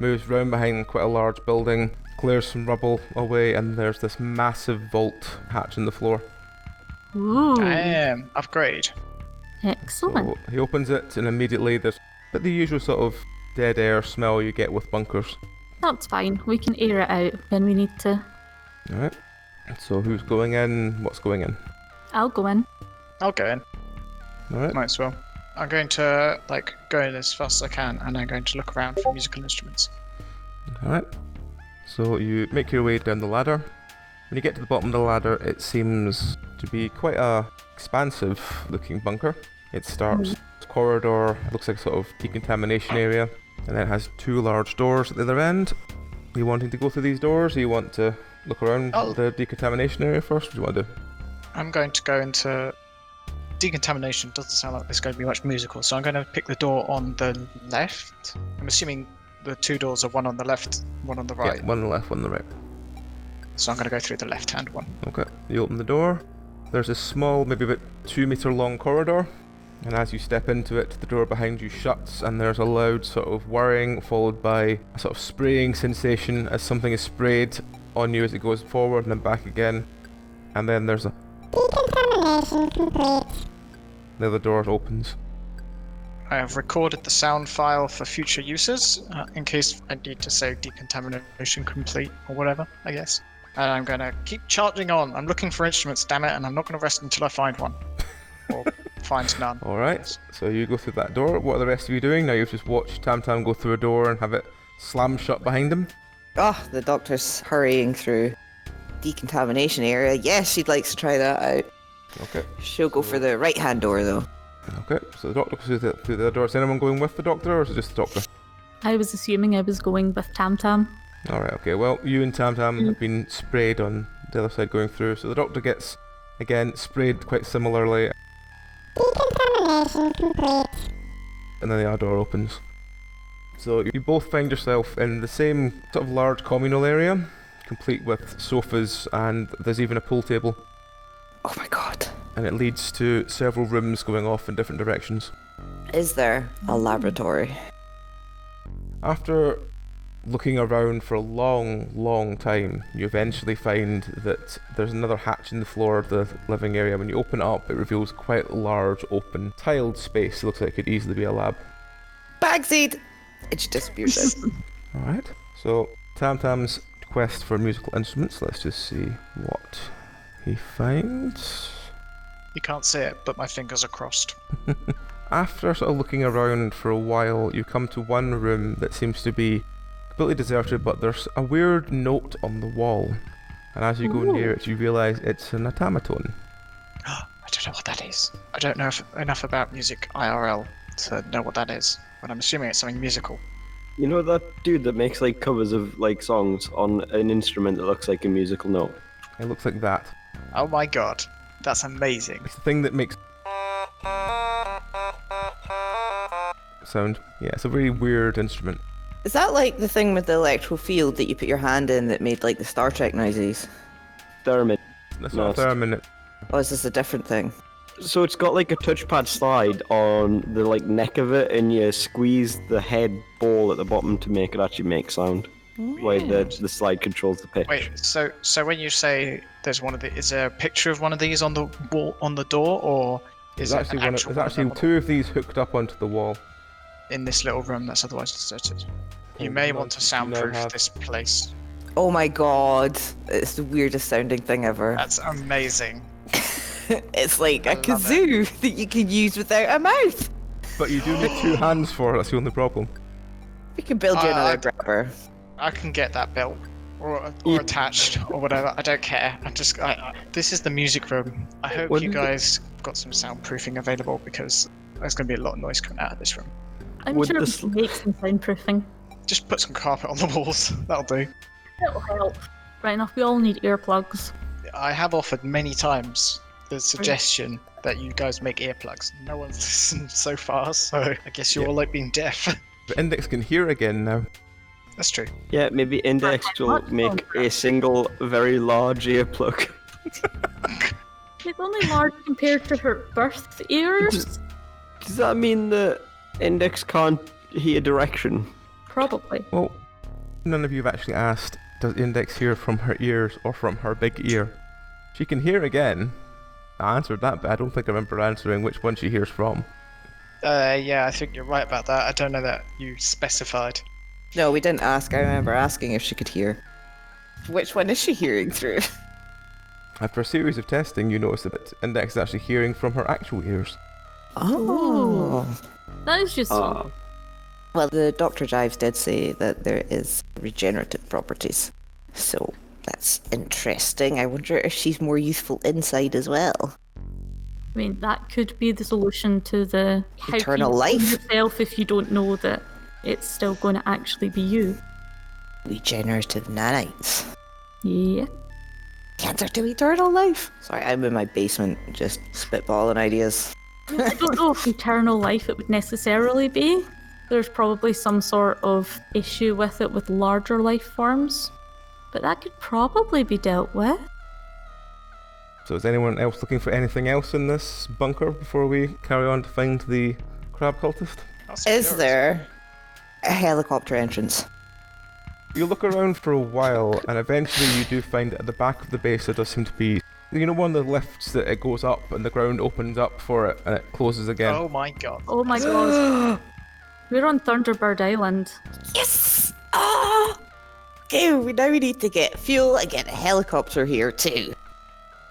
moves round behind quite a large building, clears some rubble away, and there's this massive vault hatch in the floor. Ooh, Damn, upgrade. excellent. So he opens it and immediately there's but the usual sort of dead air smell you get with bunkers. That's fine. We can air it out when we need to. Alright. So who's going in? What's going in? I'll go in. I'll go in. Alright. Might as well. I'm going to like go in as fast as I can, and I'm going to look around for musical instruments. Alright. So you make your way down the ladder. When you get to the bottom of the ladder, it seems to be quite a expansive looking bunker. It starts corridor, looks like a sort of decontamination area, and then it has two large doors at the other end. Are you wanting to go through these doors, or you want to look around Oh. the decontamination area first? What do you want to do? I'm going to go into decontamination. Doesn't sound like there's going to be much musical, so I'm going to pick the door on the left. I'm assuming the two doors are one on the left, one on the right. Yeah, one on the left, one on the right. So I'm going to go through the left-hand one. Okay, you open the door. There's a small, maybe about 2 meter long corridor, and as you step into it, the door behind you shuts, and there's a loud sort of whirring, followed by a sort of spraying sensation as something is sprayed on you as it goes forward and then back again. And then there's a the other door opens. I have recorded the sound file for future uses, in case I need to say decontamination complete or whatever, I guess. And I'm going to keep charging on. I'm looking for instruments, damn it, and I'm not going to rest until I find one. Or find none. Alright, so you go through that door. What are the rest of you doing? Now you've just watched Tam Tam go through a door and have it slam shut behind him. Oh, the doctor's hurrying through decontamination area. Yes, she'd like to try that out. Okay. She'll go for the right-hand door though. Okay, so the doctor goes through the door. Is anyone going with the doctor, or is it just the doctor? I was assuming I was going with Tam Tam. Alright, okay, well, you and Tam Tam have been sprayed on the other side going through, so the doctor gets, again, sprayed quite similarly. And then the other door opens. So you both find yourself in the same sort of large communal area, complete with sofas, and there's even a pool table. Oh my god. and it leads to several rooms going off in different directions. Is there a laboratory? After looking around for a long time, you eventually find that there's another hatch in the floor of the living area. When you open it up, it reveals quite a large, open, tiled space. It looks like it could easily be a lab. Bagseed! It just disappears out. Alright, so Tamtam's quest for musical instruments. Let's just see what he finds. You can't see it, but my fingers are crossed. After sort of looking around for a while, you come to one room that seems to be completely deserted, but there's a weird note on the wall. And as you go near it, you realise it's an automaton. I don't know what that is. I don't know enough about music IRL to know what that is, but I'm assuming it's something musical. You know that dude that makes like covers of like songs on an instrument that looks like a musical note? It looks like that. Oh my god, that's amazing. It's the thing that makes sound. Yeah, it's a very weird instrument. Is that like the thing with the electrical field that you put your hand in that made like the Star Trek noises? Theremin. That's No, not a theremin. Or is this a different thing? So it's got like a touchpad slide on the like neck of it, and you squeeze the head ball at the bottom to make it actually make sound. Where the slide controls the pitch. Wait, so when you say there's one of the, is there a picture of one of these on the wall on the door, or is There's it an actual there's actually one of them two of these hooked up onto the wall. in this little room that's otherwise deserted? You Oh, may no, want to you now soundproof have- this place. Oh my god, it's the weirdest sounding thing ever. That's amazing. It's like I a love kazoo that you can use without a mouth. But you do need two hands for it, that's the only problem. We can build you I- another grabber. I can get that built or attached or whatever. I don't care. This is the music room. I hope Wouldn't you it- guys got some soundproofing available because there's going to be a lot of noise coming out of this room. I'm Would sure we this- can make some soundproofing. Just put some carpet on the walls. That'll do. It'll help. Right enough, we all need earplugs. I have offered many times the suggestion that you guys make earplugs. No one's listened so far, so I guess you're all like being deaf. The index can hear again now. That's true. Yeah, maybe Index will make a single very large earplug. It's only large compared to her birth ears. Does that mean that Index can't hear direction? Probably. Well, none of you have actually asked, does Index hear from her ears or from her big ear? She can hear again. I answered that, but I don't think I remember answering which one she hears from. Yeah, I think you're right about that. I don't know that you specified. No, we didn't ask. I remember asking if she could hear. Which one is she hearing through? After a series of testing, you notice that Index is actually hearing from her actual ears. Oh. That is just Well, the Dr. Jives did say that there is regenerative properties. So that's interesting. I wonder if she's more useful inside as well. I mean, that could be the solution to the how Eternal can you life. kill yourself if you don't know that it's still going to actually be you. Regenerative nanites. Yeah. Cancer to eternal life. Sorry, I'm in my basement just spitballing ideas. I don't know if eternal life it would necessarily be. There's probably some sort of issue with it with larger life forms, but that could probably be dealt with. So is anyone else looking for anything else in this bunker before we carry on to find the crab cultist? Is there a helicopter entrance? You look around for a while, and eventually you do find at the back of the base there does seem to be, you know, one of the lifts that it goes up and the ground opens up for it and it closes again. Oh my god. Oh my god. We're on Thunderbird Island. Yes! Ah! Okay, now we need to get fuel and get a helicopter here too.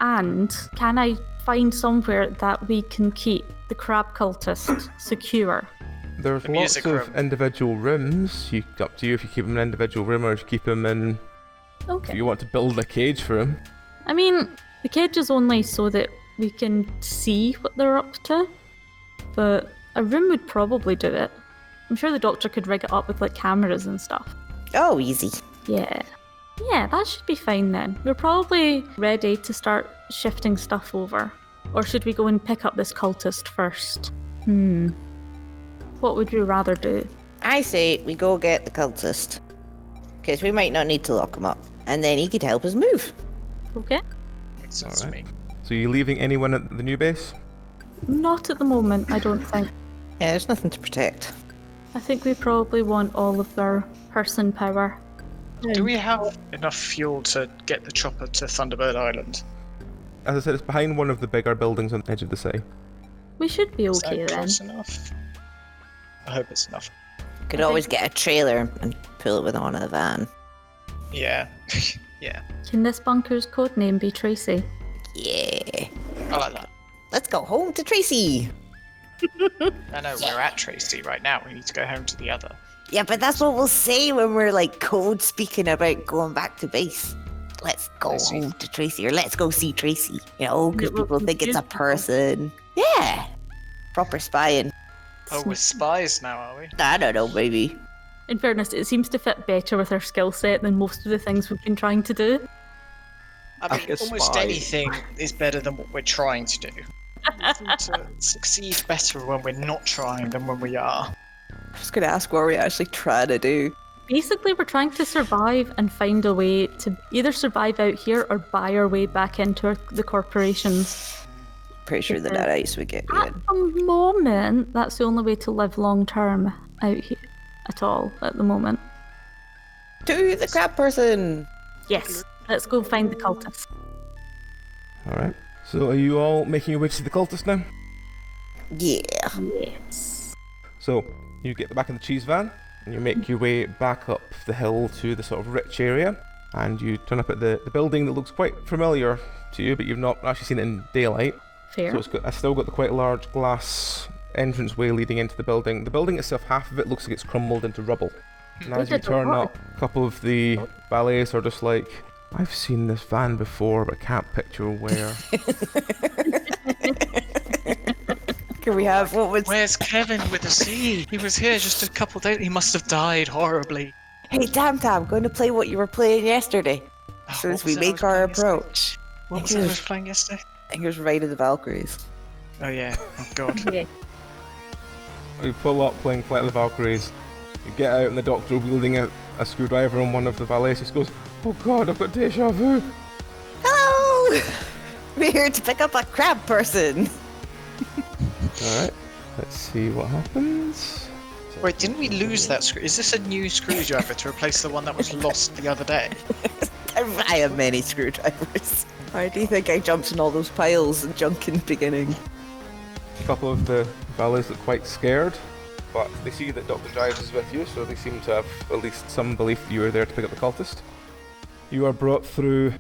And can I find somewhere that we can keep the crab cultist secure? There's The lots music of room. individual rooms. Up to you if you keep him in an individual room or if you keep him in. If Okay. you want to build a cage for him. I mean, the cage is only so that we can see what they're up to, but a room would probably do it. I'm sure the doctor could rig it up with like cameras and stuff. Oh, easy. Yeah. Yeah, that should be fine then. We're probably ready to start shifting stuff over. Or should we go and pick up this cultist first? What would you rather do? I say we go get the cultist. Because we might not need to lock him up. And then he could help us move. Okay. Makes sense to me. So you leaving anyone at the new base? Not at the moment, I don't think. Yeah, there's nothing to protect. I think we probably want all of their person power. Do we have enough fuel to get the chopper to Thunderbird Island? As I said, it's behind one of the bigger buildings on the edge of the sea. We should be Is okay that then. close enough? I hope it's enough. Could I always think- get a trailer and pull it with on a van. Yeah. Yeah. Can this bunker's code name be Tracy? Yeah. I like that. Let's go home to Tracy. I know, we're at Tracy right now. We need to go home to the other. Yeah, but that's what we'll say when we're like code speaking about going back to base. Let's go Tracy. home to Tracy, or let's go see Tracy. You know, because It will people think it's a confuse people. person. Yeah. Proper spying. Oh, we're spies now, are we? I don't know, maybe. In fairness, it seems to fit better with our skill set than most of the things we've been trying to do. I mean, Like a almost spy. anything is better than what we're trying to do. We seem to succeed better when we're not trying than when we are. I was going to ask what we're actually trying to do. Basically, we're trying to survive and find a way to either survive out here or buy our way back into the corporations. Pretty sure the net ice would get At good. the moment, that's the only way to live long term out here at all at the moment. To the crab person. Yes, let's go find the cultists. Alright. So are you all making your way to the cultist now? Yeah. Yes. So you get back in the cheese van and you make your way back up the hill to the sort of rich area, and you turn up at the building that looks quite familiar to you, but you've not actually seen it in daylight. Fair. So it's still got the quite large glass entranceway leading into the building. The building itself, half of it looks like it's crumbled into rubble. And as you did a turn lot. up, a couple of the valets are just like, I've seen this van before, but I can't picture where. Can we have what was... Where's Kevin with the C? He was here just a couple days. He must have died horribly. Hey, Tam Tam, going to play what you were playing yesterday. So What as we was it I was make our playing yesterday? approach. What was it I was playing yesterday? I think it was Ride of the Valkyries. Oh yeah. Oh god. Yeah. You pull up playing Flight of the Valkyries. You get out and the doctor wielding a screwdriver, and one of the valets just goes, oh god, I've got deja vu. Hello! We're here to pick up a crab person. Alright, let's see what happens. Wait, didn't we lose that screw? Is this a new screwdriver to replace the one that was lost the other day? I have many screwdrivers. Why do you think I jumped in all those piles and junk in the beginning? A couple of the valets look quite scared, but they see that Dr. Giles is with you, so they seem to have at least some belief you are there to pick up the cultist. You are brought through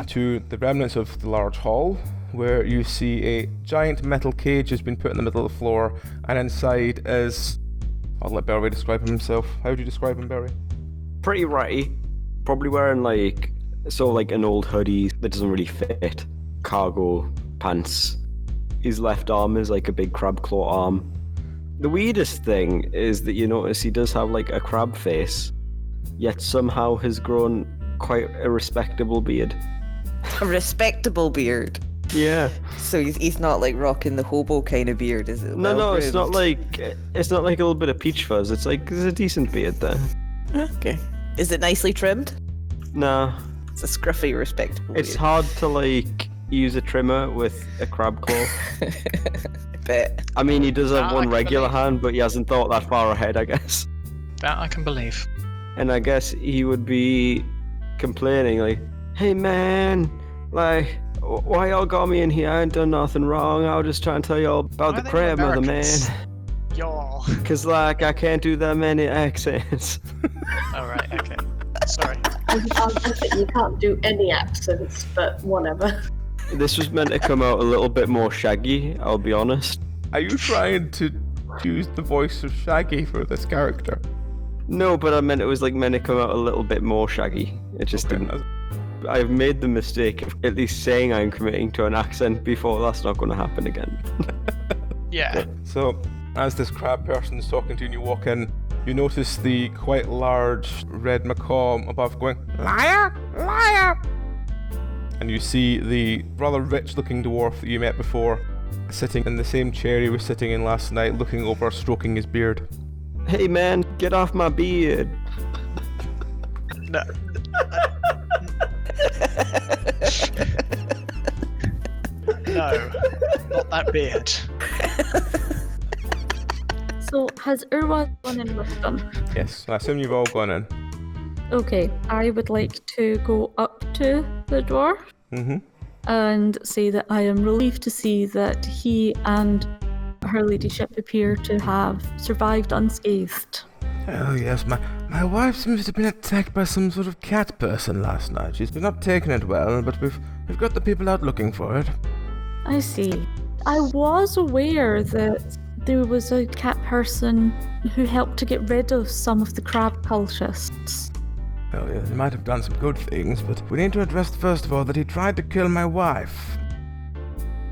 to the remnants of the large hall, where you see a giant metal cage has been put in the middle of the floor, and inside is... I'll let Barry describe him himself. How would you describe him, Barry? Pretty ratty. Probably wearing like an old hoodie that doesn't really fit. Cargo pants. His left arm is like a big crab claw arm. The weirdest thing is that you notice he does have like a crab face, yet somehow has grown quite a respectable beard. A respectable beard. Yeah. So he's not like rocking the hobo kind of beard, is it? No, it's not Well-groomed? like a little bit of peach fuzz. It's like there's a decent beard there. Okay. Is it nicely trimmed? Nah, It's a scruffy, respectable it's beard. hard to like use a trimmer with a crab claw. I bet. I mean, he does have That I one can regular believe. hand, but he hasn't thought that far ahead, I guess. That I can believe. And I guess he would be complaining like, hey man, like, why y'all got me in here? I ain't done nothing wrong. I was just trying to tell y'all about Why the are they crab mother, Americans? man. Y'all. Cause like, I can't do that many accents. Alright, okay. Sorry. You can't do any accents, but whatever. This was meant to come out a little bit more shaggy, I'll be honest. Are you trying to use the voice of Shaggy for this character? No, but I meant it was like meant to come out a little bit more shaggy. It just Okay, didn't. I've made the mistake of at least saying I'm committing to an accent before. That's not going to happen again. Yeah. So, as this crab person is talking to you and you walk in, you notice the quite large red macaw above going, liar, liar! And you see the rather rich-looking dwarf that you met before, sitting in the same chair he was sitting in last night, looking over, stroking his beard. Hey man, get off my beard. No. no, not that beard. So, has Urwa gone in with them? Yes, I assume you've all gone in. Okay, I would like to go up to the dwarf and say that I am relieved to see that he and her ladyship appear to have survived unscathed. Oh yes, my wife seems to have been attacked by some sort of cat person last night. She's not taken it well, but we've got the people out looking for it. I see. I was aware that there was a cat person who helped to get rid of some of the crab cultists. Well, yeah, he might have done some good things, but we need to address first of all that he tried to kill my wife.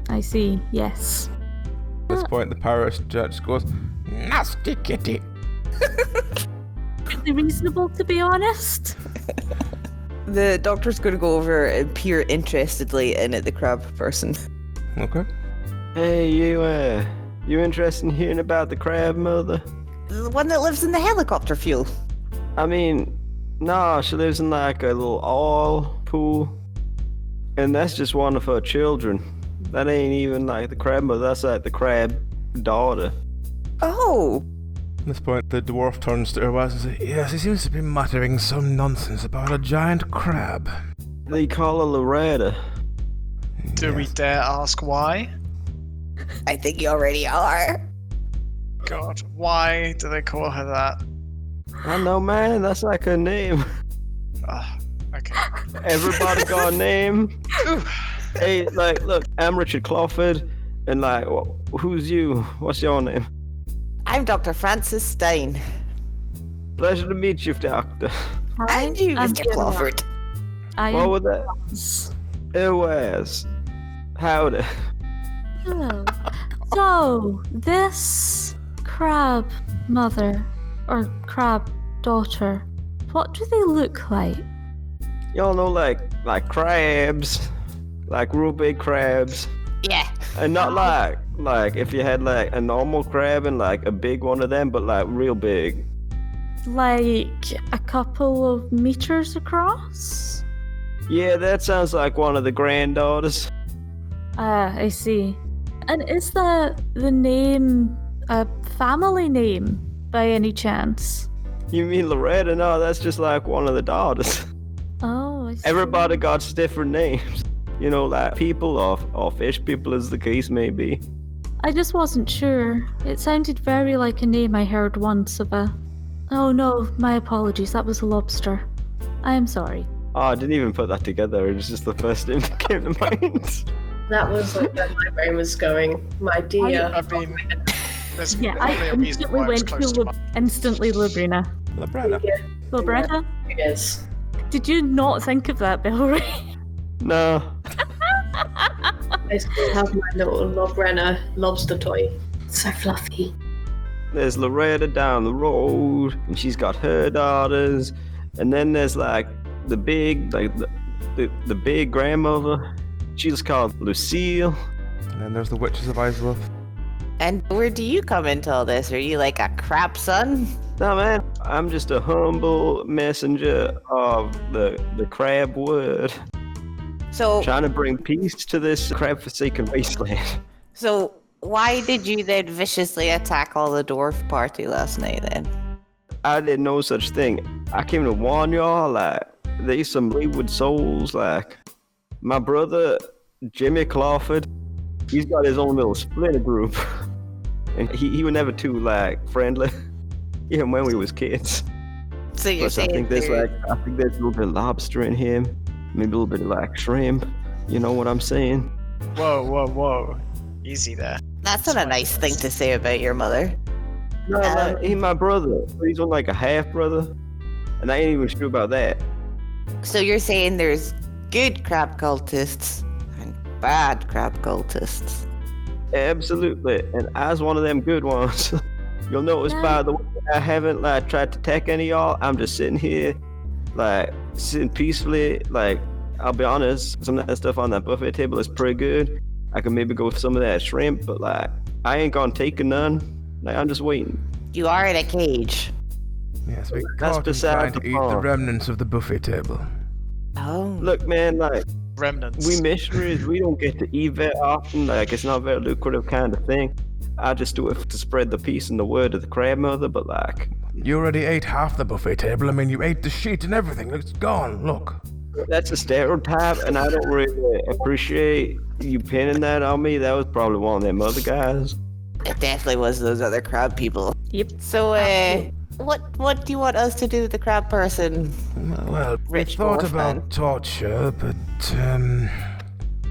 I see, yes. At this point, the parish judge goes, "Nasty kitty." Pretty reasonable, to be honest. The doctor's going to go over and peer interestedly in at the crab person. Okay. Hey, you interested in hearing about the crab mother? The one that lives in the helicopter fuel. I mean, no, she lives in like a little oil pool. And that's just one of her children. That ain't even like the crab mother, that's like the crab daughter. Oh! At this point, the dwarf turns to Urwaz and says, "Yes, he seems to be muttering some nonsense about a giant crab." They call her Loretta. Do we dare ask why? I think you already are. God, why do they call her that? I know, man, that's like her name. Okay. Everybody got a name. Hey, like, look, I'm Richard Clawford, and like, who's you? What's your name? I'm Dr. Francis Stein. Pleasure to meet you, Doctor. And you, I'm Mr. Gemma. Clawford. I What am. was that? It was. Howdy. Hello. So, this crab mother, or crab daughter, what do they look like? Y'all know, like crabs, like real big crabs, Yeah. and not like if you had like a normal crab and like a big one of them, but like real big. Like a couple of meters across? Yeah, that sounds like one of the granddaughters. Ah, I see. And is the name a family name by any chance? You mean Loretta? No, that's just like one of the daughters. Oh, I see. Everybody got different names. You know, like people or fish people, as the case may be. I just wasn't sure. It sounded very like a name I heard once of a... Oh no, my apologies, that was a lobster. I am sorry. Oh, I didn't even put that together. It was just the first name that came to mind. That was like where my brain was going. My dear. I mean, there's Yeah, I probably a reason instantly why it's went close to to instantly Labrina. Labretta. Labretta? Yes. Did you not think of that, Bellry? No. I still have my little Lobrenna lobster toy. So fluffy. There's Loretta down the road, and she's got her daughters, and then there's like the big, like the big grandmother. She's called Lucille. And then there's the Witches of Islip. And where do you come into all this? Are you like a crab son? No, man, I'm just a humble messenger of the crab word, So, trying to bring peace to this crab-forsaken wasteland. so why did you then viciously attack all the dwarf party last night then? I did no such thing. I came to warn y'all, like, there's some wayward souls, like, my brother, Jimmy Clawford, he's got his own little splinter group. And he was never too, like, friendly, even when we was kids. So you're Plus, I saying think there's a little bit of lobster in him, maybe a little bit of, like, shrimp. You know what I'm saying? Whoa. Easy there. that's not a nice thing to say about your mother. No, like, he's my brother. He's on, like, a half-brother. And I ain't even sure about that. So you're saying there's good crab cultists and bad crab cultists. Absolutely, and as one of them good ones. You'll notice by the way I haven't like tried to attack any of y'all. I'm just sitting here, like sitting peacefully. Like I'll be honest, some of that stuff on that buffet table is pretty good. I could maybe go with some of that shrimp, but like I ain't gonna take none. Like I'm just waiting. You are in a cage. Yes, we That's caught him beside trying to the eat the point. remnants of the buffet table. Oh. Look, man, like remnants. We missionaries, we don't get to eat very often. Like, it's not a very lucrative kind of thing. I just do it to spread the peace and the word of the crab mother, but like... You already ate half the buffet table. I mean, you ate the sheet and everything. It's gone, look. That's a stereotype, and I don't really appreciate you pinning that on me. That was probably one of them other guys. It definitely was those other crab people. Yep. So, what do you want us to do with the crab person? Well, we Rich thought dwarf about man. torture, but, well,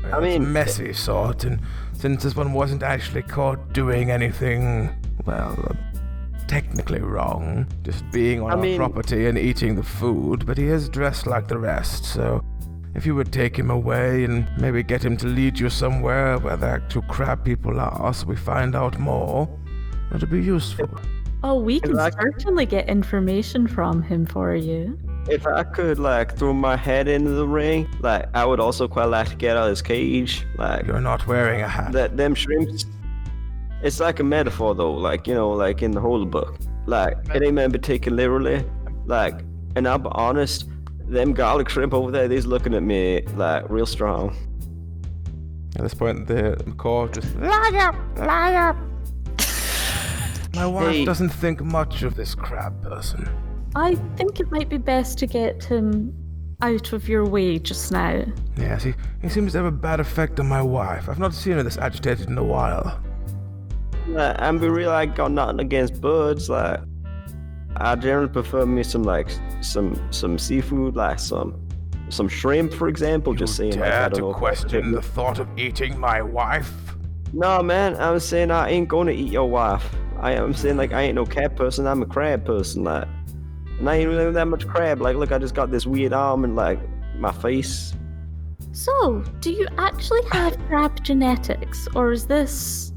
I it's a mean- messy sort, and since this one wasn't actually caught doing anything, well, technically wrong, just being on our property and eating the food, but he is dressed like the rest, so if you would take him away and maybe get him to lead you somewhere where the actual crab people are so we find out more, that'd be useful. Oh, we can I- certainly get information from him for you. If I could, like, throw my head into the ring, like, I would also quite like to get out of his cage. Like, You're not wearing a hat. them shrimps, it's like a metaphor, though, like, you know, like in the whole book. Like, it ain't meant to be taken literally. Like, and I'll be honest, them garlic shrimp over there, they's looking at me, like, real strong. At this point, the macaw just, lie up. My wife Hey. doesn't think much of this crab person. I think it might be best to get him out of your way just now. Yes, he seems to have a bad effect on my wife. I've not seen her this agitated in a while. Like, and be real, I got nothing against birds. Like, I generally prefer me some like some seafood, like some shrimp, for example. Just saying, like, I Dare don't to know. question the thought of eating my wife? No, man, I'm saying I ain't gonna eat your wife. I'm saying, like, I ain't no cat person. I'm a crab person. Like, and I ain't really that much crab. Like, look, I just got this weird arm and like my face. So, do you actually have crab genetics, or is this...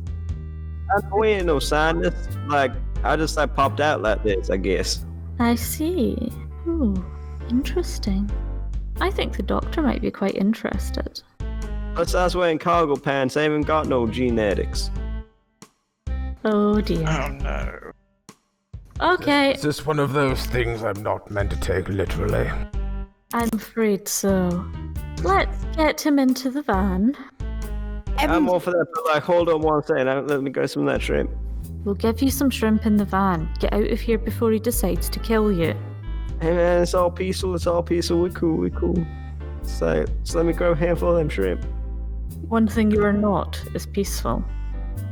I ain't no scientist. Like, I just like popped out like this, I guess. I see. Ooh, interesting. I think the doctor might be quite interested. Plus, I was wearing cargo pants. I haven't got no genetics. Oh dear. Oh no. Okay, Is this one of those things I'm not meant to take literally? I'm afraid so. Let's get him into the van. I'm all for that, but like, hold on one second. Let me grab some of that shrimp. We'll give you some shrimp in the van. Get out of here before he decides to kill you. Hey man, it's all peaceful. It's all peaceful. We're cool. So let me grab a handful of them shrimp. One thing you are not is peaceful.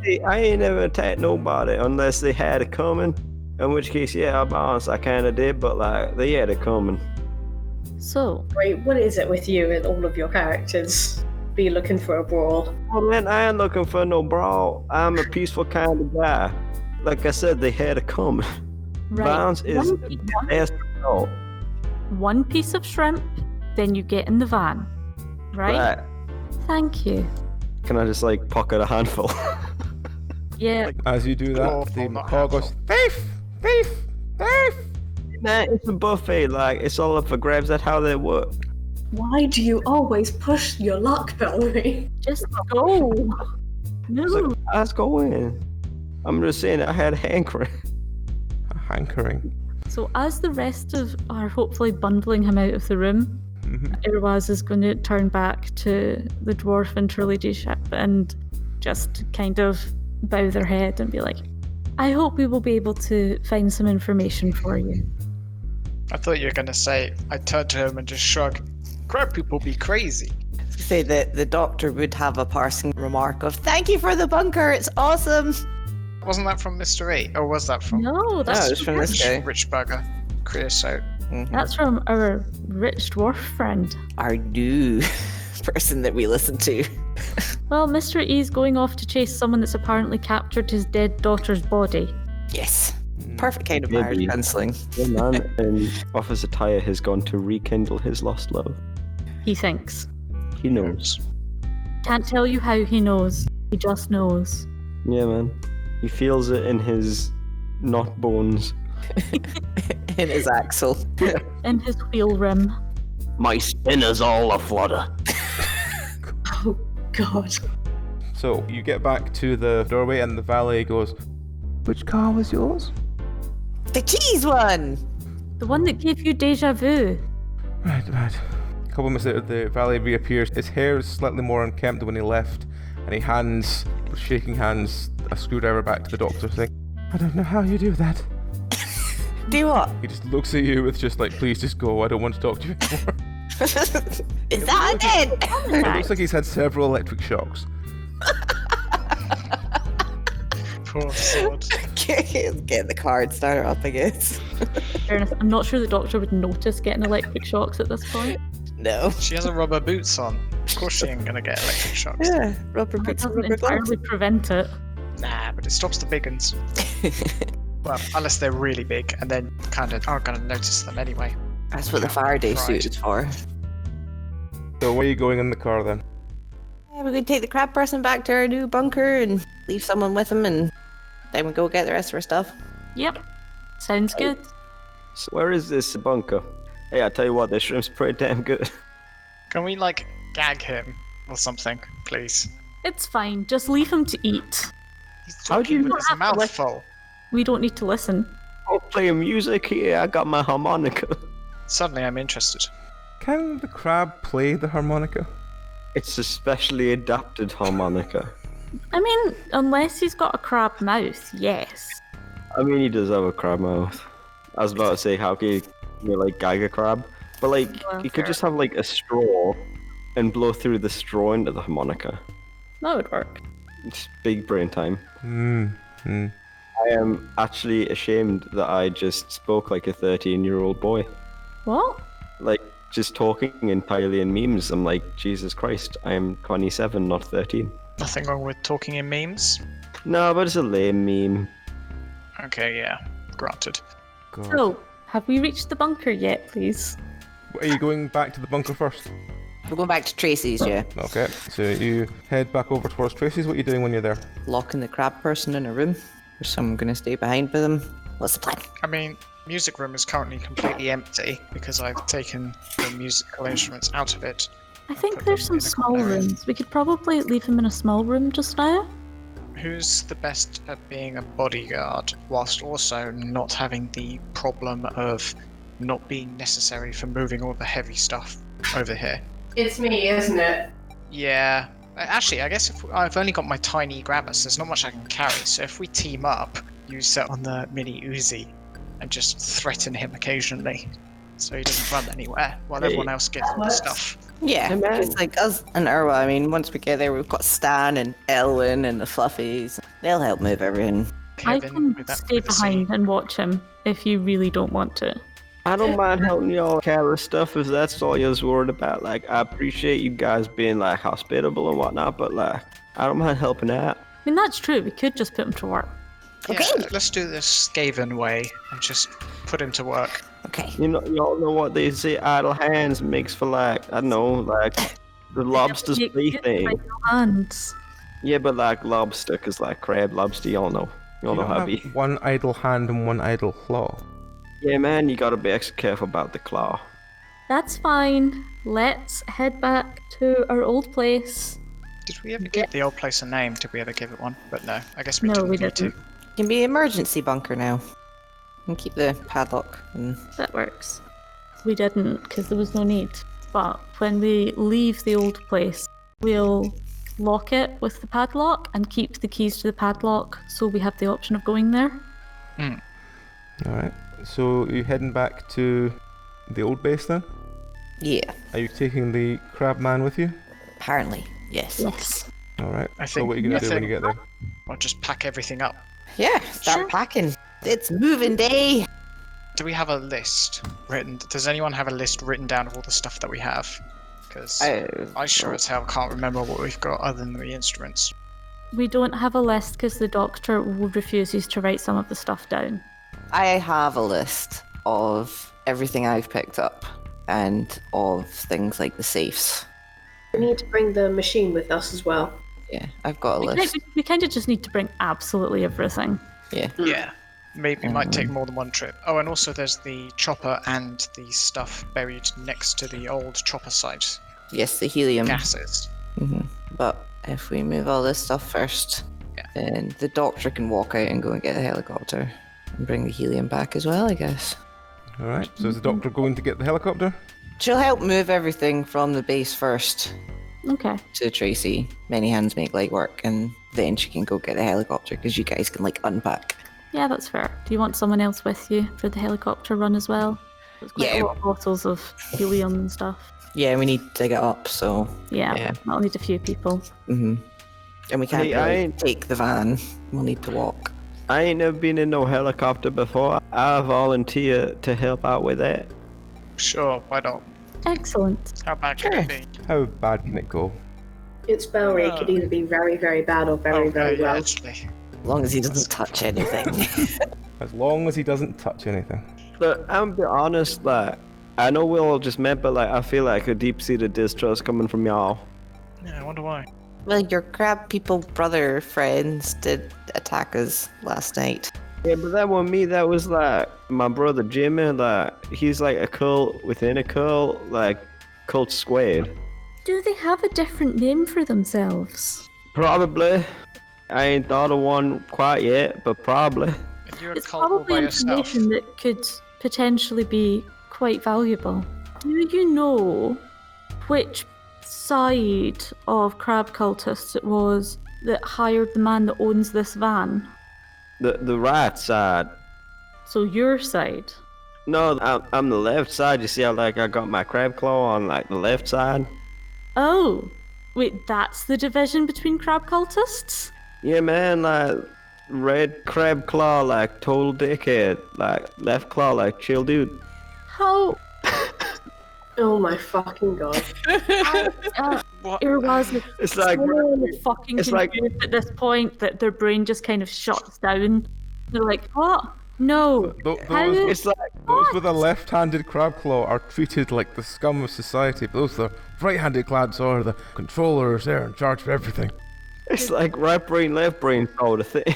Hey, I ain't never attacked nobody unless they had it coming. In which case, yeah, I'll be honest, I kind of did, but like, they had it coming. So, Wait, what is it with you and all of your characters? Be looking for a brawl. Oh man, I ain't looking for no brawl. I'm a peaceful kind of guy. Like I said, they had it coming. right. Violence is astronaut. One piece of shrimp, then you get in the van. Right? Thank you. Can I just like pocket a handful? Yeah, As you do Oh, that, the not macaw goes, thief! Thief! Thief! Man, it's a buffet. Like, it's all up for grabs. That's how they work. Why do you always push your luck, Valerie? just go. No. Look, let's go in. I'm just saying, I had a hankering. A hankering. So as the rest of are hopefully bundling him out of the room, Irwaz is going to turn back to the dwarf interladyship and just kind of bow their head and be like, I hope we will be able to find some information for you. I thought you were gonna say, I turned to him and just shrugged. Crab people be crazy. Say that the doctor would have a passing remark of, "Thank you for the bunker, it's awesome." Wasn't that from Mr. 8? Or was that from No, that's it's from this guy. Rich Burger? Creosote. That's from our rich dwarf friend. Our new person that we listen to. Well, Mr. E's going off to chase someone that's apparently captured his dead daughter's body. Yes. Perfect kind of marriage Maybe. counselling. The man in Officer Tyre has gone to rekindle his lost love. He thinks. He knows. Can't tell you how he knows. He just knows. Yeah, man. He feels it in his not bones. In his axle. In his wheel rim. My spinner's all aflutter. Oh, God. So you get back to the doorway and the valet goes, which car was yours? The cheese one! The one that gave you deja vu. Right. couple of minutes later, the valet reappears. His hair is slightly more unkempt than when he left, and he hands, with shaking hands, a screwdriver back to the doctor, saying, I don't know how you do that. Do what? He just looks at you with just like, please just go, I don't want to talk to you anymore. Is that it? It looks like he's had several electric shocks. Poor sword. Get the card starter up, I guess. Fair enough. I'm not sure the doctor would notice getting electric shocks at this point. No. She has a rubber boots on. Of course she ain't gonna get electric shocks. Yeah, rubber That boots and doesn't rubber gloves. entirely prevent it. Nah, but it stops the big uns. Well, unless they're really big, and then kind of aren't gonna notice them anyway. That's what the Faraday suit is for. So where are you going in the car then? Yeah, we're going to take the crab person back to our new bunker and leave someone with him, and then we go get the rest of our stuff. Yep. Sounds good. So where is this bunker? Hey, I tell you what, this shrimp's pretty damn good. Can we, like, gag him or something, please? It's fine. Just leave him to eat. He's How do you talking with his have to mouth listen? full. We don't need to listen. I'm playing music here, I got my harmonica. Suddenly I'm interested. Can the crab play the harmonica? It's a specially adapted harmonica. I mean, unless he's got a crab mouth, yes. I mean, he does have a crab mouth. I was about to say, how can you like, gag a crab? But, like, Well, you could fair. just have, like, a straw and blow through the straw into the harmonica. That would work. It's big brain time. Hmm. I am actually ashamed that I just spoke like a 13-year-old boy. What? Like, just talking entirely in memes. I'm like, Jesus Christ, I am 27, not 13. Nothing wrong with talking in memes. No, but it's a lame meme. Okay, yeah, granted. God. So, have we reached the bunker yet, please? Are you going back to the bunker first? We're going back to Tracy's, yeah. Okay, so you head back over towards Tracy's. What are you doing when you're there? Locking the crab person in a room. Or someone going to stay behind with him. What's the plan? I mean, music room is currently completely empty because I've taken the musical instruments out of it. I think put there's them some in a small corner. rooms. We could probably leave him in a small room just now. Who's the best at being a bodyguard whilst also not having the problem of not being necessary for moving all the heavy stuff over here? It's me, isn't it? Yeah. Actually, I guess if I've only got my tiny grabbers, there's not much I can carry. So if we team up, you set on the mini Uzi and just threaten him occasionally so he doesn't run anywhere while Hey. everyone else gets all the What? stuff. Yeah, Hey, man. it's like us and Irwa. I mean, once we get there, we've got Stan and Elwyn and the Fluffies. They'll help move everything. I Kevin can with that stay privacy. behind and watch him if you really don't want to. I don't mind helping y'all carry stuff if that's all you're worried about. Like, I appreciate you guys being, like, hospitable and whatnot, but, like, I don't mind helping out. I mean, that's true. We could just put him to work. Yeah, Okay. let's do this Skaven way and just put him to work. Okay. You know, y'all know what they say, idle hands makes for, like, I don't know, like, the lobster's You- you- plaything. like, hands. Yeah, but, like, lobster, because, like, crab, lobster, y'all know. Y'all You know don't how it have be. one idle hand and one idle claw. Yeah, man, you gotta be extra careful about the claw. That's fine. Let's head back to our old place. Did we ever give the old place a name? Did we ever give it one? But no, I guess we No, didn't we need to. didn't. Can be emergency bunker now. And keep the padlock. And That works. We didn't, because there was no need. But when we leave the old place, we'll lock it with the padlock and keep the keys to the padlock so we have the option of going there. Alright, so you heading back to the old base then? yeah, Are you taking the crab man with you? apparently, yes. Yes. Alright, I so think- what are you going I to do when think- you get there? Or just pack everything up. Yeah, start Sure. packing. It's moving day. Do we have a list written? Does anyone have a list written down of all the stuff that we have? Because I sure as hell can't remember what we've got other than the instruments. We don't have a list because the doctor refuses to write some of the stuff down. I have a list of everything I've picked up and of things like the safes. We need to bring the machine with us as well. Yeah, I've got a list. We kind of just need to bring absolutely everything. Yeah. Yeah. Maybe it might take more than one trip. Oh, and also there's the chopper and the stuff buried next to the old chopper site. Yes, the helium. Gases. But if we move all this stuff first, Yeah. then the doctor can walk out and go and get the helicopter and bring the helium back as well, I guess. Alright, so is the doctor going to get the helicopter? She'll help move everything from the base first Okay. to Tracy. Many hands make light work, and then she can go get the helicopter because you guys can like unpack. Yeah, that's fair. Do you want someone else with you for the helicopter run as well? There's quite Yeah. a lot of bottles of helium and stuff. Yeah, we need to get up, so Yeah, I'll need a few people. and we can't Hey, I really ain't- take the van. We'll need to walk. I ain't never been in no helicopter before. I volunteer to help out with that. Sure, why not? Excellent. How bad can it be? How bad can it go? It's Bowery. It could either be very, very bad or very, very yeah, well. actually. As long as he doesn't touch anything. As long as he doesn't touch anything. But I'm be honest, like, I know we all just met, but like, I feel like a deep-seated distrust coming from y'all. Yeah, I wonder why. Well, your crab people brother friends did attack us last night. Yeah, but that wasn't me. That was like my brother Jimmy. Like, he's like a cult within a cult, like cult squared. Do they have a different name for themselves? Probably. I ain't thought of one quite yet, but probably. If you're a It's cult all probably by yourself, information that could potentially be quite valuable. Do you know which side of crab cultists it was that hired the man that owns this van? The right side. So your side. No, I'm the left side. You see how like I got my crab claw on like the left side? Oh, wait, that's the division between crab cultists? Yeah, man, like red crab claw, like total dickhead. Like left claw, like chill dude. How? Oh my fucking god. what? It was It's like so fucking it's like- confused at this point that their brain just kind of shuts down. They're like, what? No. How? it's like Those with a left-handed crab claw are treated like the scum of society. But those with the right-handed clads are the controllers. They're in charge of everything. it's like right brain, left brain sort of thing,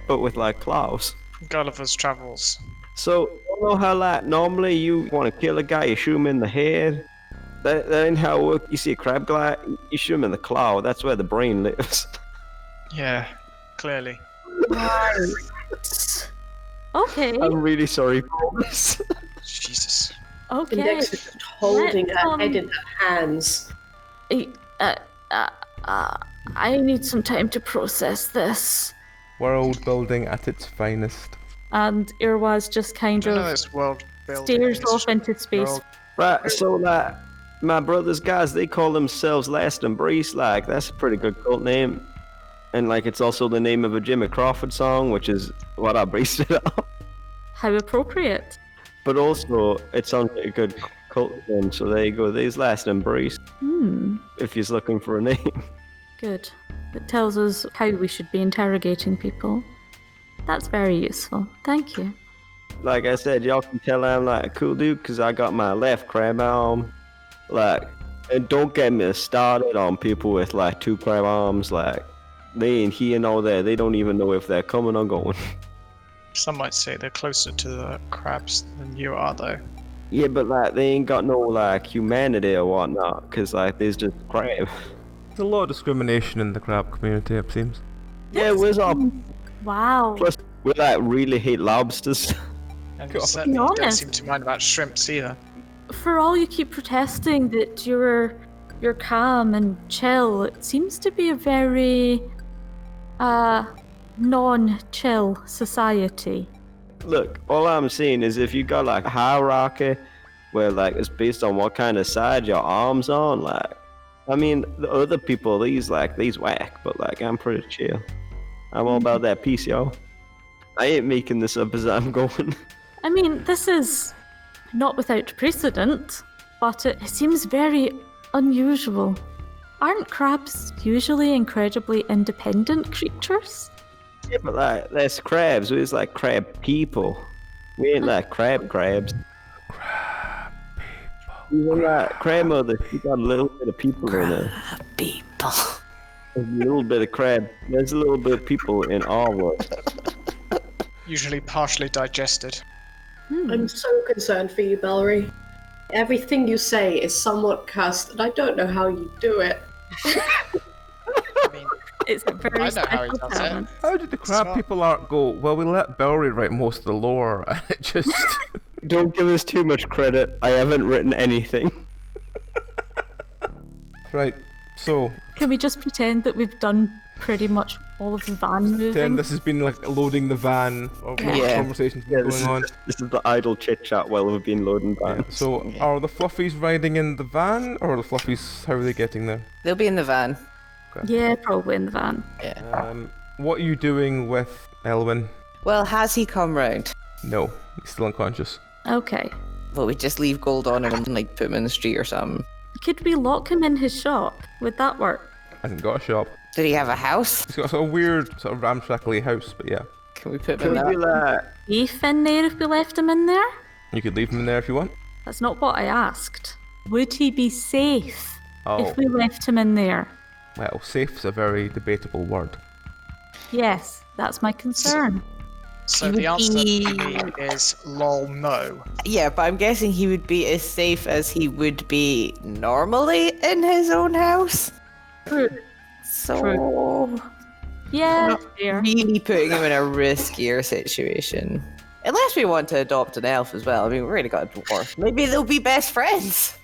but with like claws. Gulliver's Travels. So you know how like normally you want to kill a guy, you shoot him in the head. That ain't how it works. You see a crab guy, you shoot him in the claw. That's where the brain lives. Yeah, clearly. Okay. I'm really sorry for this. Jesus. Okay. Index is just holding Let's, her head in her hands. I need some time to process this. World building at its finest. And Irwaz just kind I know of this world building. stares It's off just into space. world- Right, so like my brother's guys, they call themselves Last Embrace. Like that's a pretty good cult name, and like it's also the name of a Jimmy Crawford song, which is what I based it on. How appropriate. But also, it sounds like a good cult name. So there you go. There's Last Embrace. If you're looking for a name. Good. It tells us how we should be interrogating people. That's very useful. Thank you. Like I said, y'all can tell I'm like a cool dude because I got my left crab arm. Like, and don't get me started on people with like two crab arms. Like, they ain't here nor there. They don't even know if they're coming or going. Some might say they're closer to the crabs than you are, though. Yeah, but like they ain't got no like humanity or whatnot. Cause like there's just crab. There's a lot of discrimination in the crab community, it seems. Yeah, we're all. Wow. Plus, we like really hate lobsters. And God. you certainly don't honest. seem to mind about shrimps either. For all you keep protesting that you're calm and chill, it seems to be a very non-chill society. Look, all I'm saying is if you got like a hierarchy where like it's based on what kind of side your arm's on, like I mean the other people these whack, but like I'm pretty chill. I'm all about that peace, yo. I ain't making this up as I'm going. I mean, this is not without precedent, but it seems very unusual. Aren't crabs usually incredibly independent creatures? Yeah, but like that's crabs. We're just like crab people. We ain't like crabs. Crab people. Even like crab mother, she got a little bit of people in her. People. There's a little bit of crab. There's a little bit of people in all of us. Usually partially digested. I'm so concerned for you, Bellery. Everything you say is somewhat cussed, and I don't know how you do it. I mean, It's a very I know how he special does it. talent. How did the crab not- people art go? Well, we let Bellery write most of the lore, and it just Don't give us too much credit. I haven't written anything. Right, so Can we just pretend that we've done pretty much all of the van moving? then this has been like loading the van, or Yeah. conversations going on. This is the idle chit chat while we've been loading Yeah, vans. so are the fluffies riding in the van, or are the fluffies, how are they getting there? They'll be in the van. Yeah, probably in the van. What are you doing with Elwyn? Well, has he come round? No, he's still unconscious. Okay. Well, we just leave gold on him and like put him in the street or something. Could we lock him in his shop? Would that work? Hasn't got a shop. Did he have a house? He's got a sort of weird, sort of ramshackly house, but yeah. Can we put him Can in we do that? that? Safe in there if we left him in there? You could leave him in there if you want. That's not what I asked. Would he be safe Oh, if we left him in there? well, safe's a very debatable word. Yes, that's my concern. So He the would answer be- to me is lol no. Yeah, but I'm guessing he would be as safe as he would be normally in his own house. True. So Yeah, fair. really putting him in a riskier situation. Unless we want to adopt an elf as well. I mean, we've already got a dwarf. Maybe they'll be best friends.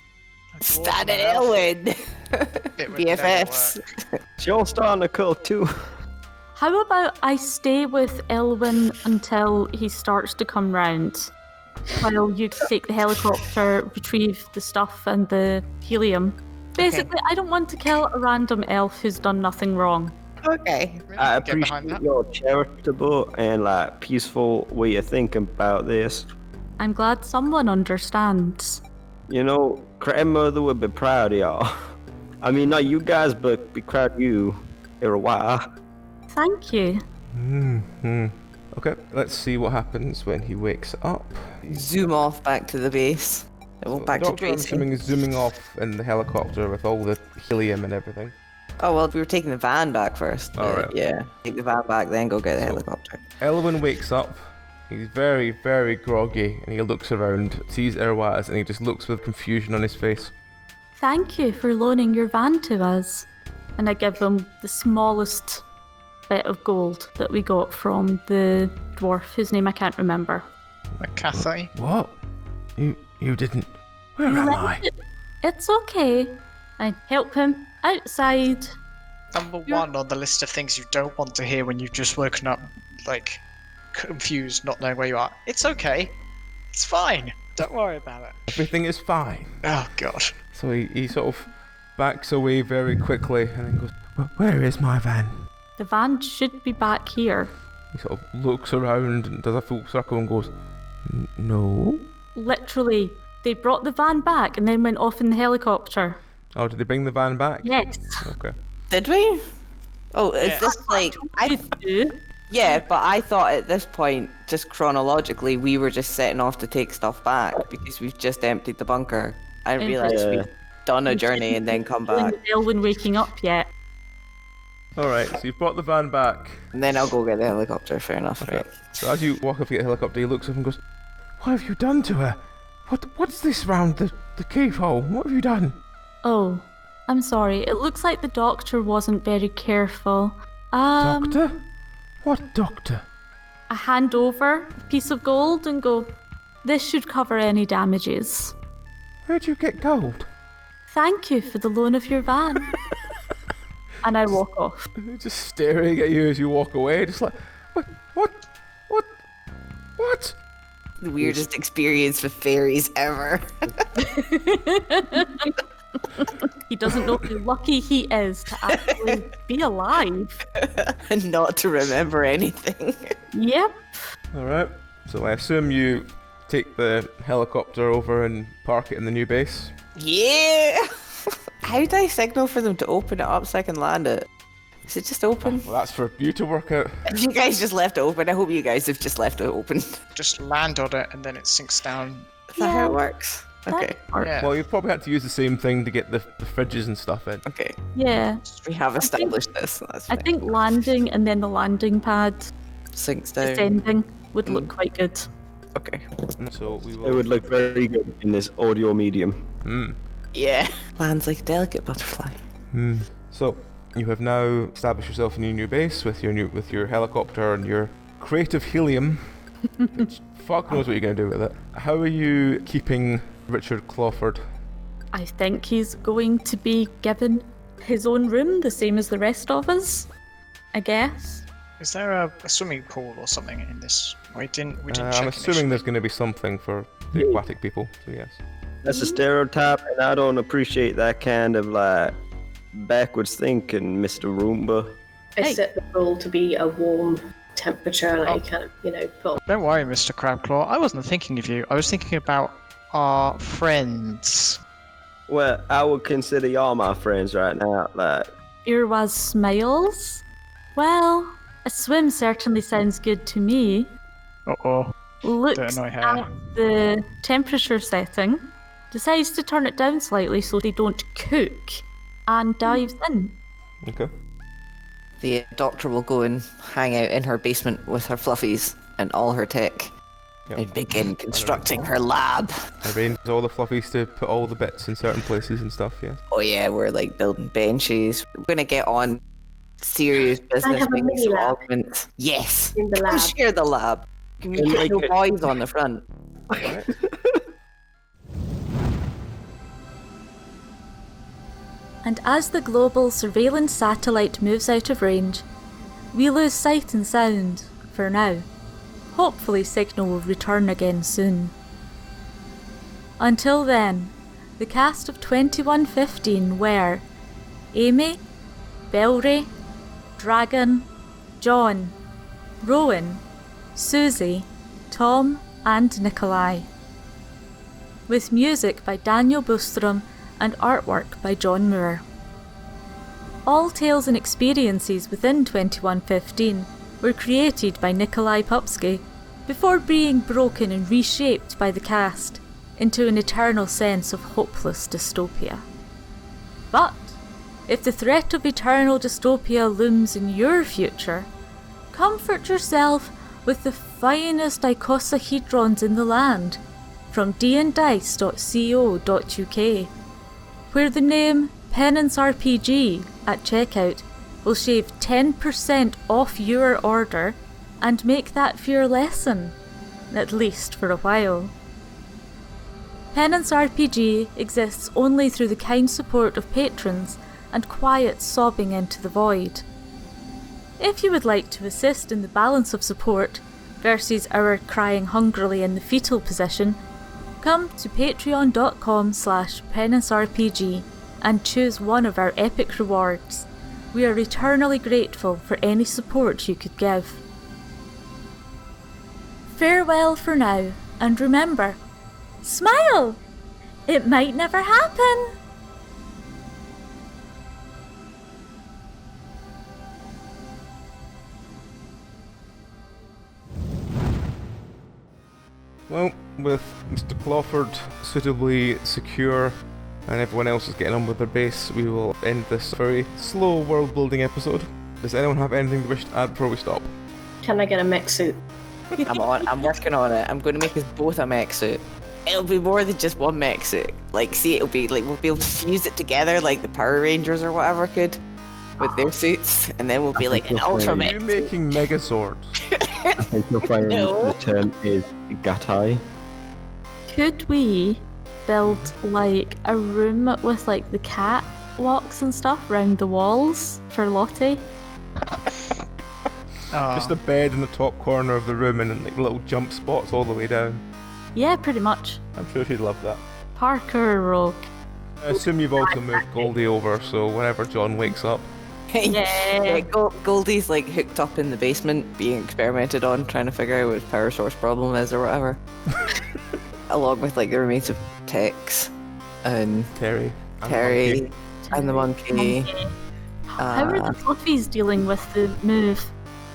Stan and Elwyn. It would never BFFs. work. You're starting a cult too. How about I stay with Elwyn until he starts to come round? While you take the helicopter, retrieve the stuff and the helium. Basically, I don't want to kill a random elf who's done nothing wrong. Okay. I Get behind appreciate that. your charitable and like peaceful way of thinking about this. I'm glad someone understands. You know, grandmother would be proud of y'all. I mean, not you guys, but be proud of you. You're a while. Thank you. Okay, let's see what happens when he wakes up. Zoom off back to the base. Well, back to Doctor, I'm tracing. assuming, is zooming off in the helicopter with all the helium and everything. Oh, well, we were taking the van back first. All but right. Yeah. Take the van back, then go get the So- helicopter. Elwyn wakes up. He's very, very groggy, and he looks around, sees Erwaz, and he just looks with confusion on his face. Thank you for loaning your van to us. And I give him the smallest bit of gold that we got from the dwarf whose name I can't remember. McCarthy. What? You didn't... Where am I? It's okay. I help him outside. Number one on the list of things you don't want to hear when you've just woken up, like, confused, not knowing where you are. It's okay. It's fine. Don't worry about it. Everything is fine. Oh, God. So he sort of backs away very quickly, and then goes, Where is my van? The van should be back here. He sort of looks around and does a full circle and goes, No? Literally, they brought the van back and then went off in the helicopter. Oh, did they bring the van back? Yes. Okay. Did we? Oh, is Yeah. this like... You do. Yeah, but I thought at this point, just chronologically, we were just setting off to take stuff back because we've just emptied the bunker. I didn't realise Yeah. we'd done a journey and then come back. Elwyn waking up yet. Alright, so you've brought the van back. And then I'll go get the helicopter, fair enough, right? So as you walk up to get the helicopter, he looks up and goes, What have you done to her? What's this round the cave hole? What have you done? Oh, I'm sorry. It looks like the doctor wasn't very careful. Doctor? What doctor? I hand over a piece of gold and go, this should cover any damages. Where'd you get gold? Thank you for the loan of your van. And I walk off. Just staring at you as you walk away, just like, what? The weirdest experience with fairies ever. He doesn't know how lucky he is to actually be alive. And not to remember anything. Yep. Alright, so I assume you take the helicopter over and park it in the new base. Yeah! How do I signal for them to open it up so I can land it? Is it just open? Well, that's for you to work out. If you guys just left it open, I hope you guys have just left it open. Is Just land on it and then it sinks down. that how Yeah. it works? That Okay. works. Yeah. Well, you probably had to use the same thing to get the fridges and stuff in. Okay. Yeah. We have established this. That's I fine. think landing and then the landing pad Sinks down. descending would look quite good. Okay. So we It will... would look very good in this audio medium. Yeah. Lands like a delicate butterfly. So, you have now established yourself in your new base with your helicopter and your crate of helium. Fuck knows what you're going to do with it. How are you keeping Richard Clawford? I think he's going to be given his own room, the same as the rest of us, I guess. Is there a swimming pool or something in this? We didn't check I'm assuming initially. there's going to be something for the aquatic people, so yes. That's a stereotype, and I don't appreciate that kind of like backwards thinking, Mr. Roomba. I Hey. set the pool to be a warm temperature, like kind of, put Don't worry, Mr. Crabclaw. I wasn't thinking of you. I was thinking about our friends. Well, I would consider y'all my friends right now. Like, Irwaz smiles. Well, a swim certainly sounds good to me. Uh-oh. Looks Don't annoy her. at the temperature setting, decides to turn it down slightly so they don't cook, and dives in. Okay. The doctor will go and hang out in her basement with her fluffies and all her tech Yep. and begin constructing her lab. Arrange all the fluffies to put all the bits in certain places and stuff, yeah. Oh yeah, we're like building benches. We're gonna get on serious business. have a making mini some lab. augments. Yes. in the Come lab. share the lab. Can we And put like no it- boys on the front? And as the global surveillance satellite moves out of range, we lose sight and sound, for now. Hopefully signal will return again soon. Until then, the cast of 2115 were Amy, Belry, Dragon, John, Rowan, Susie, Tom and Nikolai. With music by Daniel Bostrom and artwork by John Moore. All tales and experiences within 2115 were created by Nikolai Popsky before being broken and reshaped by the cast into an eternal sense of hopeless dystopia. But if the threat of eternal dystopia looms in your future, comfort yourself with the finest icosahedrons in the land from dndice.co.uk, where the name Penance RPG at checkout will shave 10% off your order and make that fear lessen, at least for a while. Penance RPG exists only through the kind support of patrons and quiet sobbing into the void. If you would like to assist in the balance of support versus our crying hungrily in the fetal position, come to patreon.com/penancerpg and choose one of our epic rewards. We are eternally grateful for any support you could give. Farewell for now, and remember, smile! It might never happen! Well, with Mr. Clawford suitably secure and everyone else is getting on with their base, we will end this very slow world building episode. Does anyone have anything they wish to add before we stop? Can I get a mech suit? I'm working on it. I'm going to make us both a mech suit. It'll be more than just one mech suit. Like, see, it'll be like we'll be able to fuse it together like the Power Rangers or whatever could with their suits, and then we'll be like an ultra Are mech. you making Megazords? I think you'll find No. the term is gatai. Could we build like a room with like the cat walks and stuff around the walls for Lottie? Just a bed in the top corner of the room and then like little jump spots all the way down. Yeah, pretty much. I'm sure she'd love that. Parker Rogue. I assume you've also moved Goldie over, so whenever John wakes up, Yeah, Goldie's like hooked up in the basement, being experimented on, trying to figure out what his power source problem is or whatever. Along with like the remains of Tex and Terry. and Terry Monkey. and the monkey. How are the fluffies dealing with the move?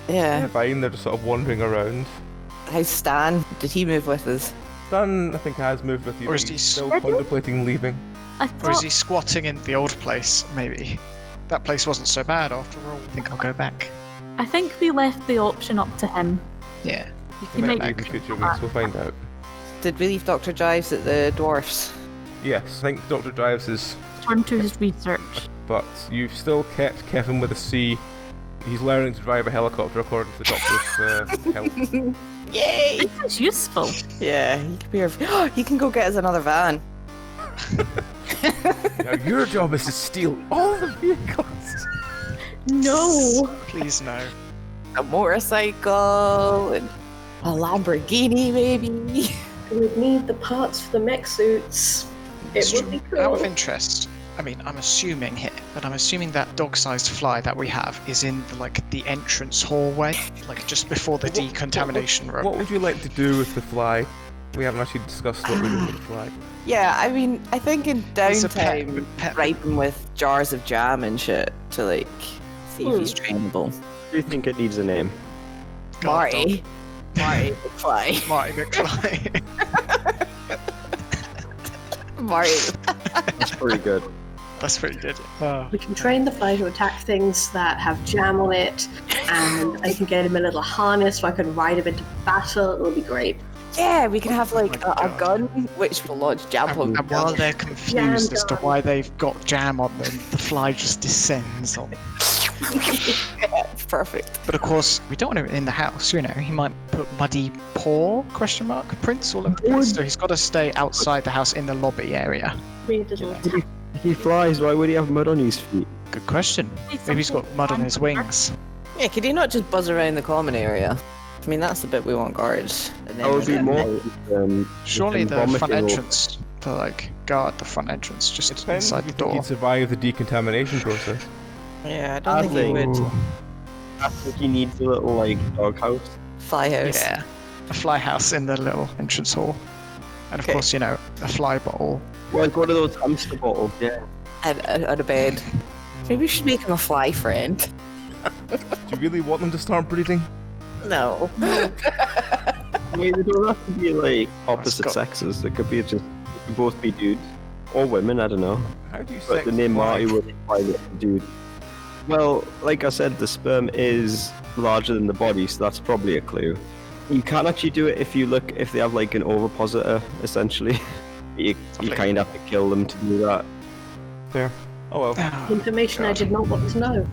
Yeah, Yeah. fine, they're just sort of wandering around. How's Stan? Did he move with us? Stan, I think, has moved with you. Or but is he's he still Did he? contemplating leaving. I Or is thought he squatting in the old place, maybe? That place wasn't so bad after all. I think I'll go back. we left the option up to him. Yeah. He We might might leave in future weeks, we'll find out. Did we leave Dr. Jives at the dwarfs? Yes, I think Dr. Drives is, turn to his research. but you've still kept Kevin with a C. He's learning to drive a helicopter according to the doctor's help. Yay! It's useful. Yeah, he can be our... he can go get us another van. Now your job is to steal all the vehicles. No. Please no. A motorcycle and a Lamborghini, maybe. We'd need the parts for the mech suits. It would be cool. Out of interest, I mean, I'm assuming here, but I'm assuming that dog-sized fly that we have is in the entrance hallway, like just before the decontamination room. What would you like to do with the fly? We haven't actually discussed what we do with the fly. Yeah, I mean, I think in He's a pet- downtime, pet- bribe him with jars of jam and shit to like see if he's trainable. Do you think it needs a name? God, Marty. Marty McFly. Marty McFly. Marty. That's pretty good. That's pretty good. Oh. We can train the fly to attack things that have jam on it, and I can get him a little harness so I can ride him into battle. It'll be great. Yeah, we can have like my a God. gun which will launch jam on And while they're confused as to gun. why they've got jam on them, the fly just descends on. Yeah, it's perfect. But of course, we don't want him in the house. You know, he might put muddy paw prints all over the place. So he's got to stay outside the house in the lobby area. Weird little If he flies, why would he have mud on his feet? Good question. Maybe he's got mud on his wings. Yeah, could he not just buzz around the common area? I mean, that's the bit we want guarded. And then That would be more. Surely the vomiting front all- entrance, to guard the front entrance just Depends inside if the you think door. he'd survive the decontamination process. Yeah, I don't think he would. I think he needs a little doghouse. Fly house. Yeah, a fly house in the little entrance hall, and of Okay. course, a fly bottle. Like one of those hamster bottles. Yeah. And a bed. Maybe we should make him a fly friend. Do you really want them to start breeding? No. I mean, they don't have to be opposite got- sexes. They could be just. They could both be dudes or women. I don't know. How do you But sex the name a fly? Marty would imply that a dude. Well, like I said, the sperm is larger than the body, so that's probably a clue. You can't actually do it if they have an ovipositor, essentially. you Lovely. kind of have to kill them to do that. Fair. Oh well. Oh, information I did not want to know.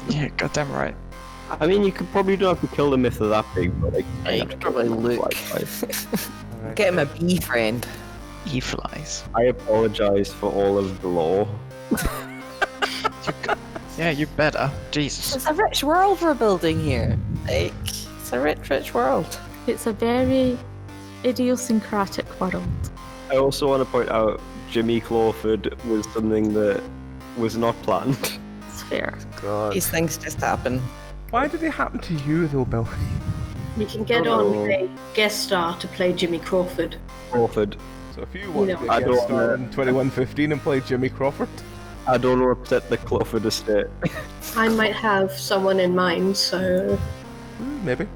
yeah, goddamn right. I mean, you could probably don't have to kill them if they're that big, but You could probably look. Alright. Get him a bee friend. E-flies. I apologize for all of the law. Yeah, you better. Jesus. It's a rich world we're building here. It's a rich, rich world. It's a very idiosyncratic world. I also want to point out Jimmy Clawford was something that was not planned. It's fair. God. These things just happen. Why did they happen to you though, Bill? We can get on with a guest star to play Jimmy Crawford. Crawford. So if you want know, to I get don't started in 2115 and play Jimmy Crawford, I don't want to upset the Clawford estate. I might have someone in mind, so maybe.